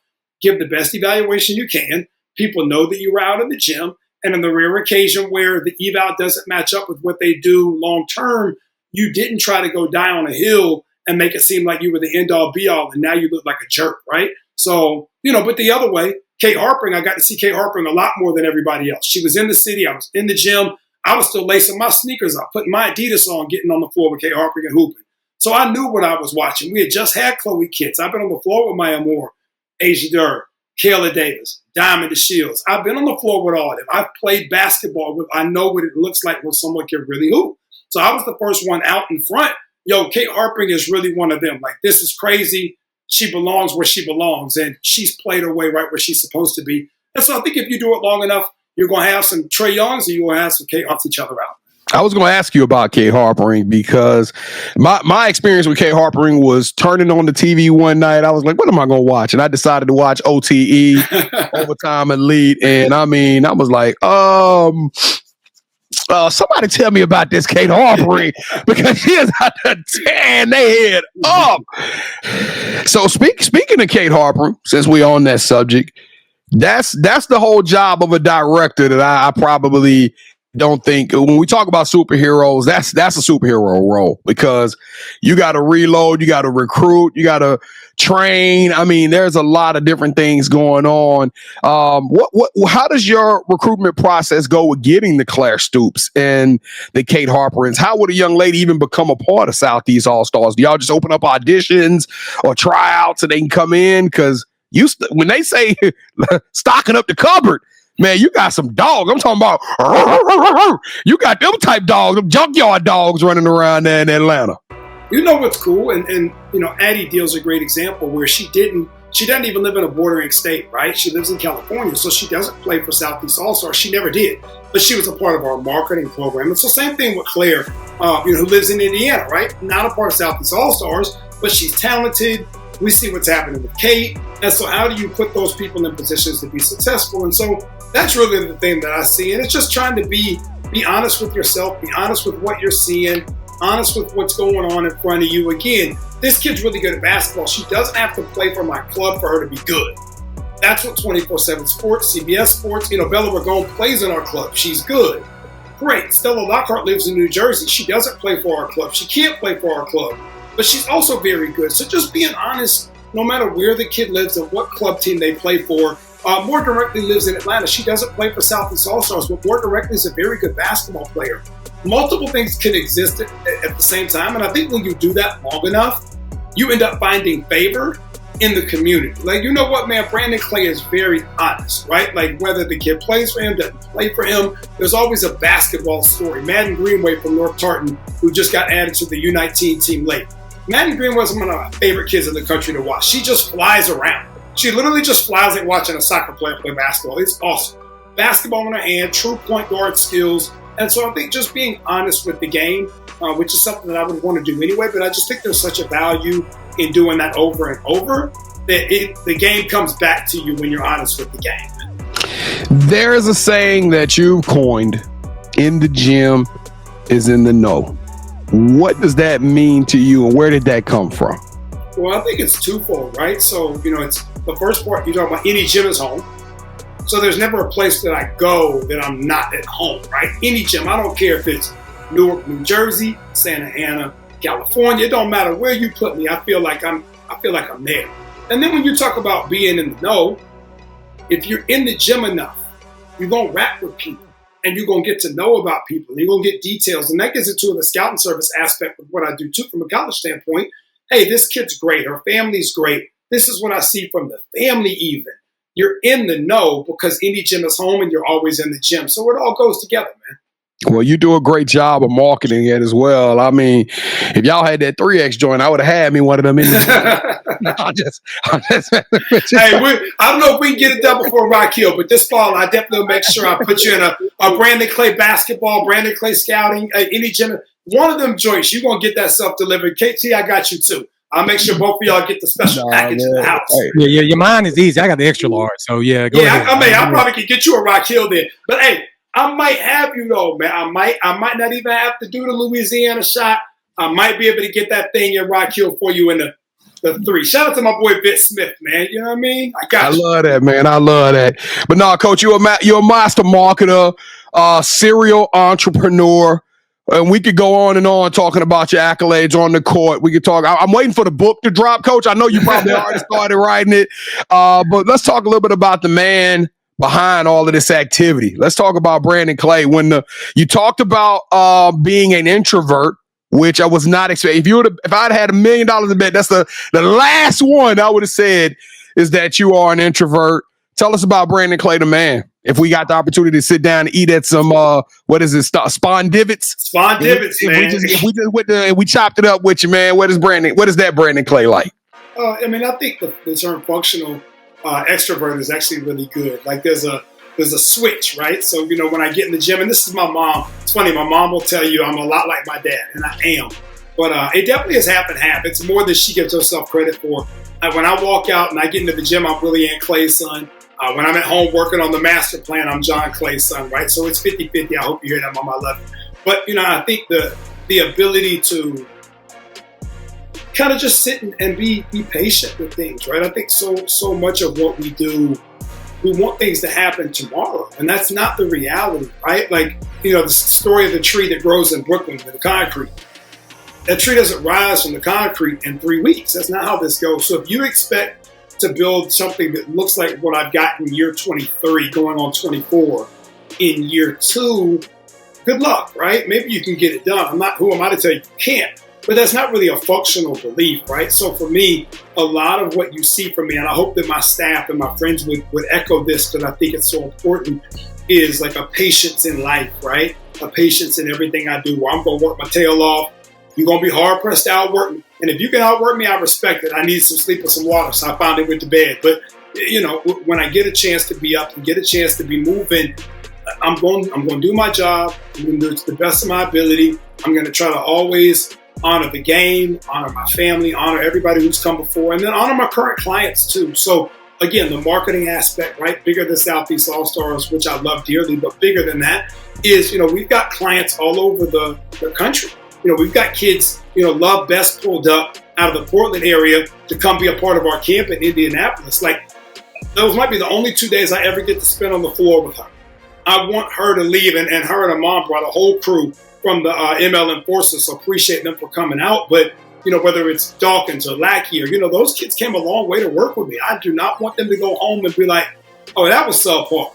Speaker 1: Give the best evaluation you can. People know that you were out in the gym. And on the rare occasion where the eval doesn't match up with what they do long term, you didn't try to go die on a hill and make it seem like you were the end-all, be-all, and now you look like a jerk, right? So, but the other way, Kate Harpering, I got to see Kate Harpering a lot more than everybody else. She was in the city. I was in the gym. I was still lacing my sneakers up, putting my Adidas on, getting on the floor with Kate Harpering and hooping. So I knew what I was watching. We had just had Chloe Kitts. I've been on the floor with Maya Moore, Asia Durr, Kayla Davis, Diamond DeShields. I've been on the floor with all of them. I've played basketball with. I know what it looks like when someone can really hoop. So I was the first one out in front. Kate Harpering is really one of them. Like, this is crazy. She belongs where she belongs, and she's played her way right where she's supposed to be. And so I think if you do it long enough, you're going to have some Trae Youngs and you're going to have some Kate off each other out.
Speaker 3: I was going to ask you about Kate Harpering because my experience with Kate Harpering was turning on the TV one night. I was like, what am I going to watch? And I decided to watch OTE, Overtime Elite. And I was like, somebody tell me about this Kate Harpering because she is out there tearing their head up. So speaking of Kate Harpering, since we're on that subject, that's the whole job of a director that I probably don't think when we talk about superheroes, that's a superhero role because you got to reload, you got to recruit, you got to train. There's a lot of different things going on. How does your recruitment process go with getting the Claire Stoops and the Kate Harperings? How would a young lady even become a part of Southeast All-Stars? Do y'all just open up auditions or tryouts so they can come in? Because when they say stocking up the cupboard, man, you got some dogs. I'm talking about you got them type dogs, them junkyard dogs running around there in Atlanta.
Speaker 1: You know what's cool? And Addie Deal's a great example where she doesn't even live in a bordering state, right? She lives in California, so she doesn't play for Southeast All-Stars. She never did. But she was a part of our marketing program. And so same thing with Claire, who lives in Indiana, right? Not a part of Southeast All-Stars, but she's talented. We see what's happening with Kate. And so how do you put those people in positions to be successful? And so that's really the thing that I see. And it's just trying to be honest with yourself, be honest with what you're seeing, honest with what's going on in front of you. Again, this kid's really good at basketball. She doesn't have to play for my club for her to be good. That's what 24/7 Sports, CBS Sports, Bella Ragon plays in our club. She's good. Great. Stella Lockhart lives in New Jersey. She doesn't play for our club. She can't play for our club. But she's also very good. So just being honest, no matter where the kid lives and what club team they play for. More directly lives in Atlanta. She doesn't play for Southeast All-Stars, but more directly is a very good basketball player. Multiple things can exist at the same time. And I think when you do that long enough, you end up finding favor in the community. Like, you know what, man? Brandon Clay is very honest, right? Like, whether the kid plays for him, doesn't play for him, there's always a basketball story. Madden Greenway from North Tartan, who just got added to the U19 team late. Madden Greenway was one of my favorite kids in the country to watch. She just flies around. She literally just flies like watching a soccer player play basketball. It's awesome. Basketball in her hand, true point guard skills. And so I think just being honest with the game, which is something that I would want to do anyway, but I just think there's such a value in doing that over and over that the game comes back to you when you're honest with the game.
Speaker 3: There is a saying that you've coined, in the gym is in the know. What does that mean to you and where did that come from?
Speaker 1: Well, I think it's twofold, right? So, it's the first part, you're talking about any gym is home. So there's never a place that I go that I'm not at home, right? Any gym, I don't care if it's Newark, New Jersey, Santa Ana, California. It don't matter where you put me. I feel like I'm there. And then when you talk about being in the know, if you're in the gym enough, you're going to rap with people and you're going to get to know about people. And you're going to get details. And that gets into the scouting service aspect of what I do too from a college standpoint. Hey, this kid's great. Her family's great. This is what I see from the family even. You're in the know because any gym is home and you're always in the gym. So it all goes together, man.
Speaker 3: Well, you do a great job of marketing it as well. If y'all had that 3X joint, I would have had me one of them in the I'm just
Speaker 1: Hey, I don't know if we can get it done before Rock Hill, but this fall I definitely make sure I put you in a Brandon Clay basketball, Brandon Clay scouting, any gym. One of them joints, you're going to get that stuff delivered. KT, I got you too. I'll make sure both of y'all get the special package in the house.
Speaker 3: Hey.
Speaker 4: Yeah, your mine is easy. I got the extra large, so yeah. Go ahead.
Speaker 1: I probably could get you a Rock Hill then. But hey, I might have you though, man. I might not even have to do the Louisiana shot. I might be able to get that thing in Rock Hill for you in the 3. Shout out to my boy Vic Smith, man. You know what I mean? I
Speaker 3: love that, man. I love that. But no, Coach, you're a master marketer, serial entrepreneur. And we could go on and on talking about your accolades on the court. We could talk. I'm waiting for the book to drop, Coach. I know you probably already started writing it. But let's talk a little bit about the man behind all of this activity. Let's talk about Brandon Clay. You talked about being an introvert, which I was not expecting. If I'd had $1 million to bet, that's the last one I would have said is that you are an introvert. Tell us about Brandon Clay, the man. If we got the opportunity to sit down and eat at some, what is it, Spawn Divots?
Speaker 1: Spawn Divots, man.
Speaker 3: If we chopped it up with you, man, what is that Brandon Clay like?
Speaker 1: I think the term functional extrovert is actually really good. Like there's a switch, right? So, when I get in the gym, and this is my mom. It's funny, my mom will tell you I'm a lot like my dad, and I am. But it definitely is half and half. It's more than she gives herself credit for. When I walk out and I get into the gym, I'm Willie Ann Clay's son. When I'm at home working on the master plan, I'm John Clay's son, right? So it's 50-50. I hope you hear that, Mom. I love it. But, I think the ability to kind of just sit and be patient with things, right? I think so much of what we do, we want things to happen tomorrow. And that's not the reality, right? Like, the story of the tree that grows in Brooklyn with the concrete. That tree doesn't rise from the concrete in 3 weeks. That's not how this goes. So if you expect to build something that looks like what I've got in year 23 going on 24 in year 2, good luck, right? Maybe you can get it done. Who am I to tell you can't? But that's not really a functional belief, right? So for me, a lot of what you see from me, and I hope that my staff and my friends would echo this, because I think it's so important, is like a patience in life, right? A patience in everything I do, where I'm going to work my tail off. You're going to be hard pressed to outwork me. And if you can outwork me, I respect it. I need some sleep and some water, so I finally went to bed. But, when I get a chance to be up and get a chance to be moving, I'm going to do my job. I'm going to do it to the best of my ability. I'm going to try to always honor the game, honor my family, honor everybody who's come before, and then honor my current clients too. So again, the marketing aspect, right? Bigger than Southeast All-Stars, which I love dearly, but bigger than that is, we've got clients all over the country. We've got kids, Love Best pulled up out of the Portland area to come be a part of our camp in Indianapolis. Like, those might be the only 2 days I ever get to spend on the floor with her. I want her to leave, and her and her mom brought a whole crew from the MLM Forces, so appreciate them for coming out. But, whether it's Dawkins or Lackey or, those kids came a long way to work with me. I do not want them to go home and be like, oh, that was subpar.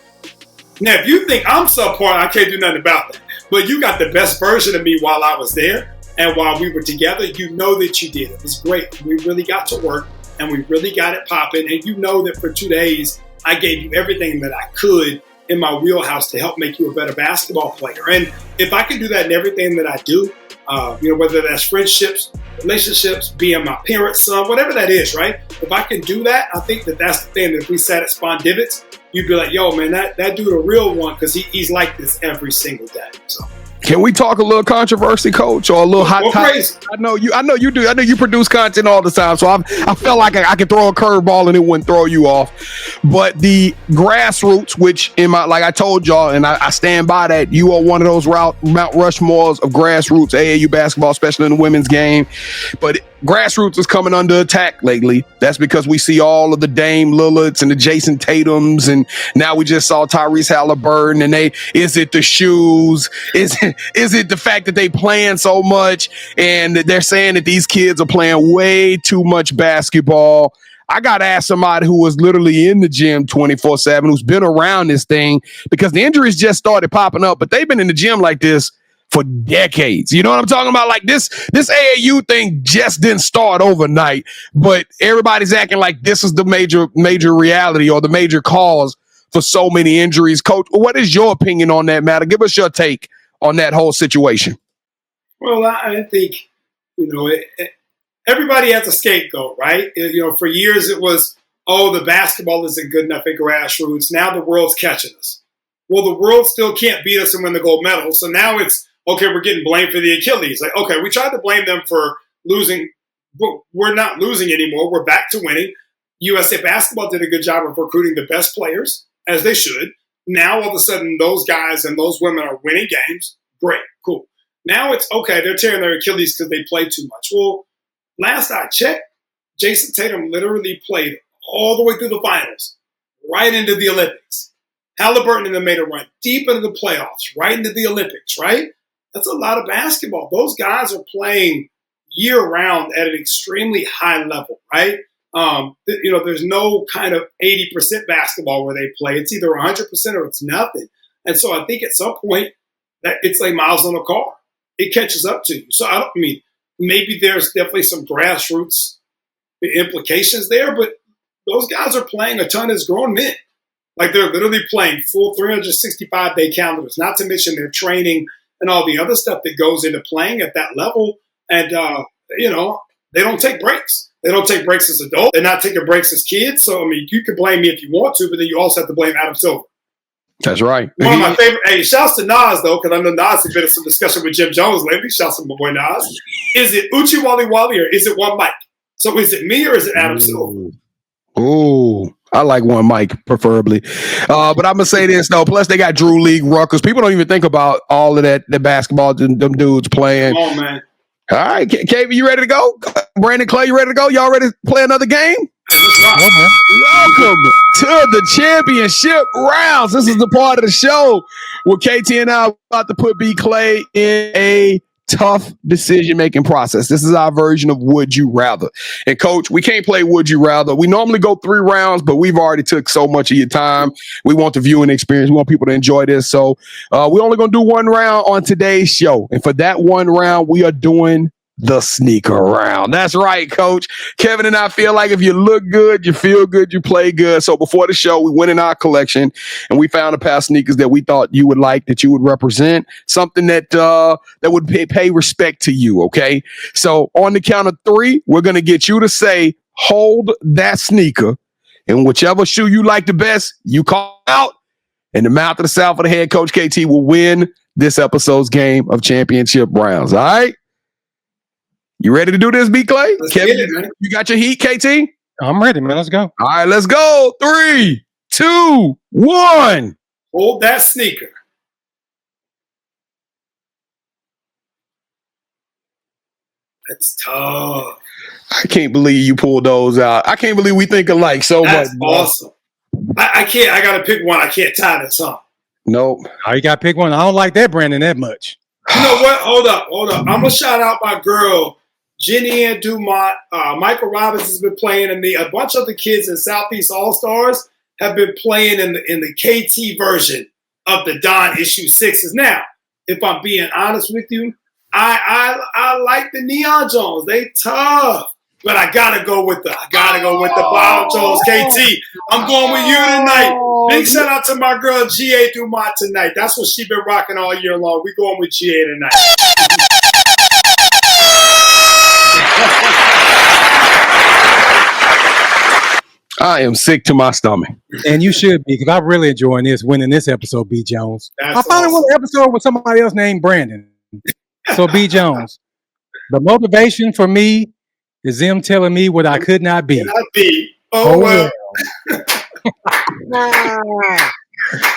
Speaker 1: Now, if you think I'm subpar, I can't do nothing about that. But you got the best version of me while I was there. And while we were together, that you did. It was great. We really got to work, and we really got it popping. And that for 2 days, I gave you everything that I could in my wheelhouse to help make you a better basketball player. And if I can do that in everything that I do, whether that's friendships, relationships, being my parents' son, whatever that is, right? If I can do that, I think that's the thing. That if we sat at Spawn Divots, you'd be like, yo, man, that dude a real one, because he's like this every single day. So.
Speaker 3: Can we talk a little controversy, Coach, or a little hot topic? I know you do. I know you produce content all the time, so I felt like I could throw a curveball and it wouldn't throw you off. But the Grassroots, which like I told y'all, and I stand by that, you are one of those Mount Rushmores of Grassroots AAU basketball, especially in the women's game. But Grassroots is coming under attack lately. That's because we see all of the Dame Lillards and the Jason Tatums, and now we just saw Tyrese Halliburton. And is it the shoes? Is it the fact that they playing so much, and they're saying that these kids are playing way too much basketball? I got to ask somebody who was literally in the gym 24/7, who's been around this thing, because the injuries just started popping up, but they've been in the gym like this for decades. You know what I'm talking about? Like this AAU thing just didn't start overnight, but everybody's acting like this is the major reality or the major cause for so many injuries. Coach, what is your opinion on that matter? Give us your take on that whole situation.
Speaker 1: Well, I think, everybody has a scapegoat, right? For years it was, oh, the basketball isn't good enough at Grassroots. Now the world's catching us. Well, the world still can't beat us and win the gold medal. So now it's, okay, we're getting blamed for the Achilles. Like, okay, we tried to blame them for losing, but we're not losing anymore. We're back to winning. USA Basketball did a good job of recruiting the best players, as they should. Now, all of a sudden, those guys and those women are winning games. Great, cool. Now it's, okay, they're tearing their Achilles because they play too much. Well, last I checked, Jason Tatum literally played all the way through the finals, right into the Olympics. Halliburton and them made a run deep into the playoffs, right into the Olympics, right? That's a lot of basketball. Those guys are playing year-round at an extremely high level, right? There's no kind of 80% basketball where they play. It's either 100% or it's nothing. And so I think at some point that it's like miles on a car. It catches up to you. So maybe there's definitely some grassroots implications there, but those guys are playing a ton as grown men. Like they're literally playing full 365-day calendars, not to mention their training and all the other stuff that goes into playing at that level. And, they don't take breaks. They don't take breaks as adults. They're not taking breaks as kids. So, you can blame me if you want to, but then you also have to blame Adam Silver.
Speaker 3: That's right.
Speaker 1: One of my favorite. Hey, shouts to Nas, though, because I know Nas has been in some discussion with Jim Jones lately. Shouts to my boy Nas. Is it Uchi Wally Wally or is it one Mike? So is it me or is it Adam Silver?
Speaker 3: Ooh, I like one mic, preferably. But I'm going to say this, though. Plus, they got Drew League Ruckers. People don't even think about all of that, the basketball, them dudes playing.
Speaker 1: Come on, man.
Speaker 3: All right, KB, you ready to go? Brandon Clay, you ready to go? Y'all ready to play another game? Welcome to the championship rounds. This is the part of the show where KT and I are about to put B Clay in a tough decision-making process. This is our version of Would You Rather. And Coach, we can't play Would You Rather. We normally go 3 rounds, but we've already took so much of your time. We want the viewing experience. We want people to enjoy this. So we're only going to do 1 round on today's show. And for that 1 round, we are doing the sneaker round. That's right, Coach. Kevin and I feel like if you look good, you feel good, you play good. So before the show, we went in our collection and we found a pair of sneakers that we thought you would like, that you would represent, something that would pay respect to you, okay? So on the count of 3, we're going to get you to say, hold that sneaker. And whichever shoe you like the best, you call out. And the mouth of the South of the head coach KT will win this episode's game of championship rounds. All right? You ready to do this, B Clay? Kevin, you got your heat, KT?
Speaker 4: I'm ready, man. Let's go.
Speaker 3: All right, let's go. 3, 2, 1.
Speaker 1: Hold that sneaker. That's tough.
Speaker 3: I can't believe you pulled those out. I can't believe we think alike so
Speaker 1: That's
Speaker 3: much.
Speaker 1: Awesome. I can't. I got to pick one. I can't tie this up.
Speaker 3: Nope.
Speaker 4: Oh, you got to pick one. I don't like that Brandon that much.
Speaker 1: You know what? Hold up. I'm going to shout out my girl, Jenny Ann Dumont. Michael Robbins has been playing in me. A bunch of the kids in Southeast All-Stars have been playing in the KT version of the Don Issue 6s. Now, if I'm being honest with you, I like the Neon Jones. They tough. But I gotta go with the Bottom Jones KT. I'm going with you tonight. Big shout out to my girl GA Dumont tonight. That's what she been rocking all year long. We going with GA tonight.
Speaker 3: I am sick to my stomach.
Speaker 4: And you should be, because I'm really enjoying winning this episode, B. Jones.
Speaker 1: That's
Speaker 4: I finally won an episode with somebody else named Brandon. So, B. Jones, the motivation for me is them telling me what I could not be.
Speaker 1: Oh, well.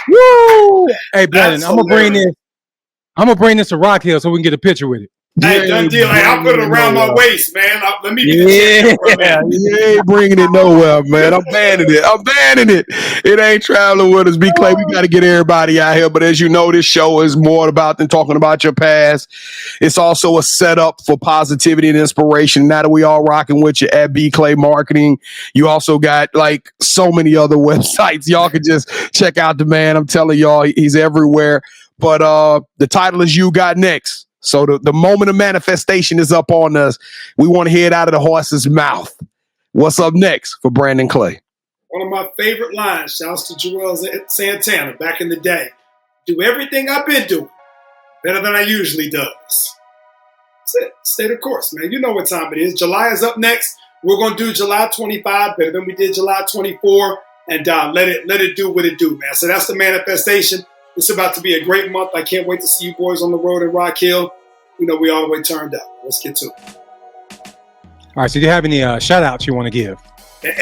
Speaker 4: Woo! Hey, Brandon, I'm gonna bring this to Rock Hill so we can get a picture with it.
Speaker 1: Hey, done deal. Hey, I'll put it around my waist, man. Let me be the champion.
Speaker 3: You ain't bringing it nowhere, man. I'm banning it. It ain't traveling with us. B Clay, we got to get everybody out here. But as you know, this show is more about than talking about your past. It's also a setup for positivity and inspiration. Now that we all rocking with you at B Clay Marketing, you also got like so many other websites. Y'all can just check out the man. I'm telling y'all, he's everywhere. But the title is You Got Next. So the moment of manifestation is up on us. We want to hear it out of the horse's mouth. What's up next for Brandon Clay?
Speaker 1: One of my favorite lines, shouts to Joel Santana back in the day. Do everything I've been doing better than I usually does. That's it. Stay the course, man. You know what time it is. July is up next. We're going to do July 25 better than we did July 24, and let it do what it do, man. So that's the manifestation. It's about to be a great month. I can't wait to see you boys on the road in Rock Hill. You know, we all the way turned up. Let's get to it.
Speaker 4: All right, so do you have any shout-outs you want to give?
Speaker 1: And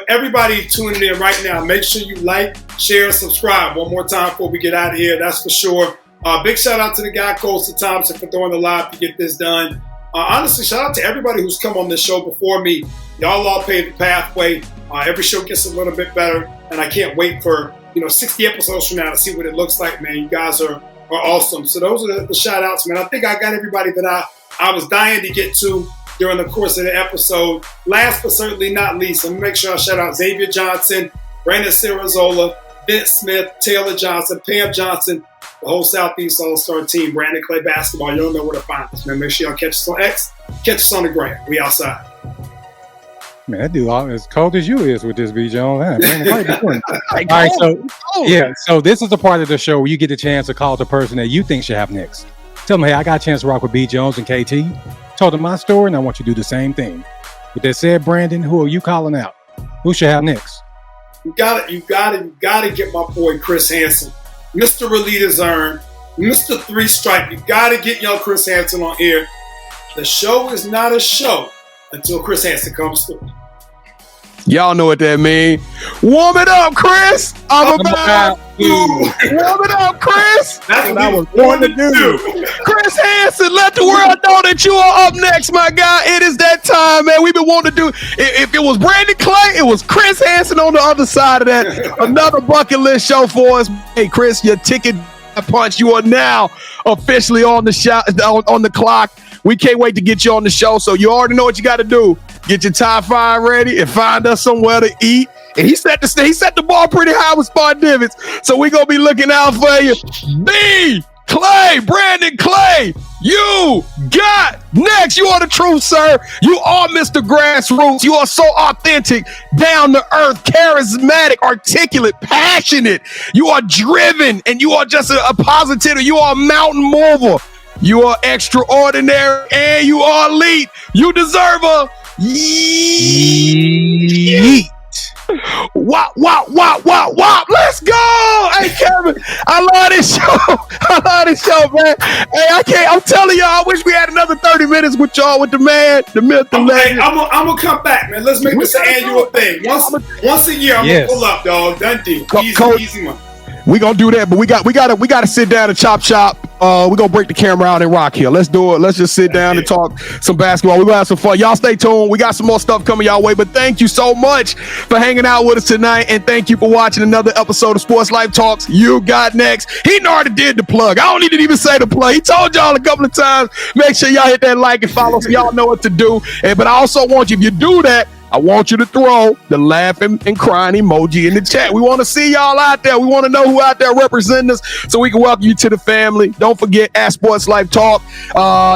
Speaker 1: everybody tuning in right now, make sure you like, share, subscribe one more time before we get out of here. That's for sure. Big shout-out to the guy, Coastal Thompson, for throwing the live to get this done. Honestly, shout out to everybody who's come on this show before me. Y'all all paved the pathway. Every show gets a little bit better, and I can't wait for 60 episodes from now to see what it looks like, man. You guys are awesome. So those are the shout-outs, man. I think I got everybody that I was dying to get to during the course of the episode. Last but certainly not least, I'm going to make sure I shout out Xavier Johnson, Brandon Cirazola, Vince Smith, Taylor Johnson, Pam Johnson, the whole Southeast All-Star team, Brandon Clay Basketball. You don't know where to find us, man. Make sure y'all catch us on X, catch us on the gram. We outside.
Speaker 4: Man, that dude as cold as you is with this, B. Jones. All right, so this is the part of the show where you get the chance to call the person that you think should have next. Tell them, hey, I got a chance to rock with B. Jones and KT. Told them my story, and I want you to do the same thing. With that said, Brandon, who are you calling out? Who should have next?
Speaker 1: You gotta get my boy Chris Hansen. Mr. Relita Zern, Mr. Three Stripe. You got to get young Chris Hansen on here. The show is not a show until Chris Hansen comes through.
Speaker 3: Y'all know what that means. Warm it up, Chris. I'm about to. Warm it up, Chris.
Speaker 1: That's what I was born to do.
Speaker 3: Chris Hansen, let the world know that you are up next, my guy. It is that time, man. We've been wanting to do. If it was Brandon Clay, it was Chris Hansen on the other side of that. Another bucket list show for us. Hey, Chris, your ticket punch. You are now officially on the shot, on the clock. We can't wait to get you on the show. So you already know what you got to do. Get your tie fire ready and find us somewhere to eat. And he set the bar pretty high with Spot Divots. So we're going to be looking out for you. B. Clay, Brandon Clay, you got next. You are the truth, sir. You are Mr. Grassroots. You are so authentic, down to earth, charismatic, articulate, passionate. You are driven, and you are just a positive. You are a mountain mover. You are extraordinary, and you are elite. You deserve a yeet. Wop, wop, wop, wop, wop. Let's go. Hey, Kevin, I love this show. Man. Hey, I'm telling y'all, I wish we had another 30 minutes with y'all, with the man, the myth, the legend.
Speaker 1: I'm going to come back, man. Let's make this an annual thing. Once a year, I'm going to pull up, dog. Done deal. Easy money.
Speaker 3: We gonna do that, but we gotta sit down and chop. We're gonna break the camera out in Rock Hill. Let's do it. Let's just sit down and talk some basketball. We're gonna have some fun. Y'all stay tuned. We got some more stuff coming y'all way. But thank you so much for hanging out with us tonight, and thank you for watching another episode of Sports Life Talks. You got next. He already did the plug. I don't need to even say the plug. He told y'all a couple of times. Make sure y'all hit that like and follow so y'all know what to do. But I also want you, if you do that, I want you to throw the laughing and crying emoji in the chat. We want to see y'all out there. We want to know who out there representing us so we can welcome you to the family. Don't forget at Sports Life Talk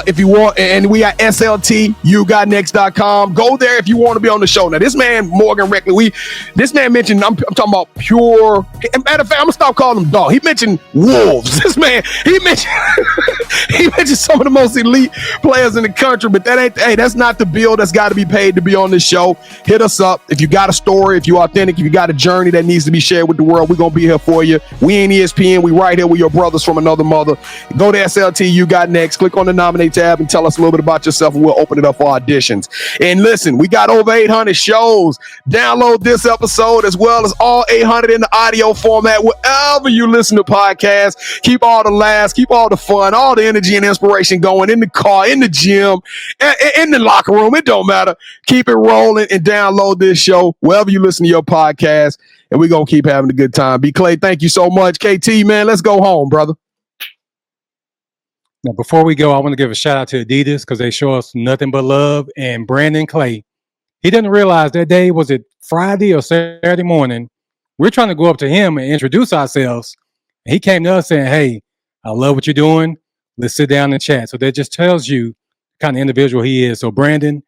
Speaker 3: if you want. And we got SLTUGotNext.com. Go there if you want to be on the show. Now, this man, Morgan Reckley, this man mentioned, I'm talking about pure. Matter of fact, I'm going to stop calling him dog. He mentioned wolves. This man, he mentioned some of the most elite players in the country, but that's not the bill that's got to be paid to be on this show. Hit us up. If you got a story, if you're authentic, if you got a journey that needs to be shared with the world, we're going to be here for you. We ain't ESPN. We right here with your brothers from another mother. Go to SLT, You Got Next. Click on the nominate tab and tell us a little bit about yourself, and we'll open it up for auditions. And listen, we got over 800 shows. Download this episode as well as all 800 in the audio format, wherever you listen to podcasts. Keep all the laughs, keep all the fun, all the energy and inspiration going in the car, in the gym, in the locker room. It don't matter. Keep it rolling. And download this show wherever you listen to your podcast, and we're going to keep having a good time. B. Clay, thank you so much. KT, man, let's go home, brother.
Speaker 4: Now, before we go, I want to give a shout out to Adidas because they show us nothing but love. And Brandon Clay, he didn't realize that day, was it Friday or Saturday morning? We're trying to go up to him and introduce ourselves. And he came to us saying, hey, I love what you're doing. Let's sit down and chat. So that just tells you the kind of individual he is. So, Brandon,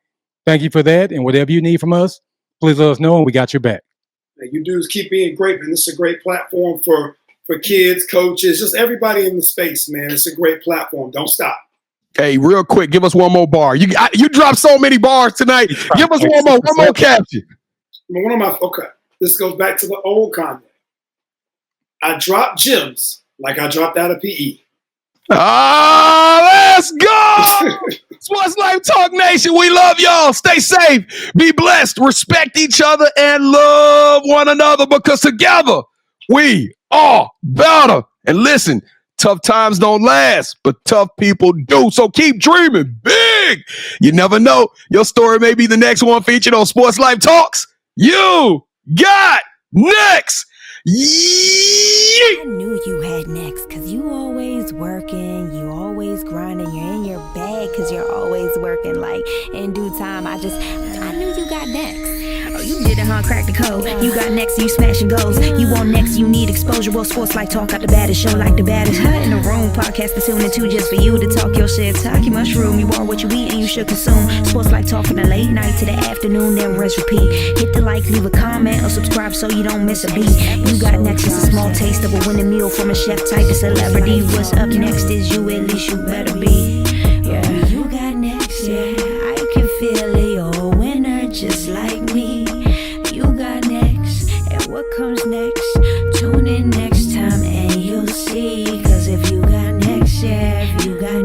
Speaker 4: thank you for that. And whatever you need from us, please let us know, and we got your back.
Speaker 1: You dudes keep being great, man. This is a great platform for kids, coaches, just everybody in the space, man. It's a great platform. Don't stop.
Speaker 3: Hey, real quick, give us one more bar. You dropped so many bars tonight. Give us one more caption.
Speaker 1: Okay. This goes back to the old Kanye. I dropped gems like I dropped out of PE.
Speaker 3: Let's go! Sports Life Talk Nation, we love y'all. Stay safe, be blessed, respect each other, and love one another because together we are better. And listen, tough times don't last, but tough people do. So keep dreaming big. You never know. Your story may be the next one featured on Sports Life Talks. You got next.
Speaker 5: I knew you had next, cause you always working, you always grinding, you're in your bag cause you're always working. Like in due time, I knew you got next. Oh, you did it, huh? Crack the code. You got next, you smashing goals. You want next, you need exposure. Well, Sports Life Talk got the baddest show, like the baddest in the room. Podcast to tune into just for you to talk your shit. Talk your mushroom. You are what you eat and you should consume. Sports Life Talk from the late night to the afternoon, then rest repeat. Hit the like, leave a comment, or subscribe so you don't miss a beat. You got next is a small taste of a winning meal from a chef type of celebrity. What's up next is you, at least you better be. Yeah, you got next, yeah. I can feel it, you're a winner just like me. You got next, and what comes next? Tune in next time and you'll see. Cause if you got next, yeah, if you got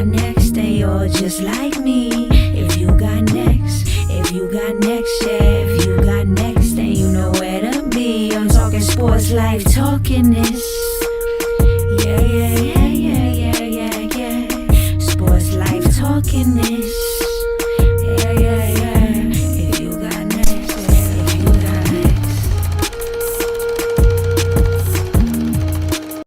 Speaker 5: next, then you're just like me. If you got next, yeah, if you got next, then you know where to be. I'm talking Sports Life, talking this. Yeah. Sports Life, talking this.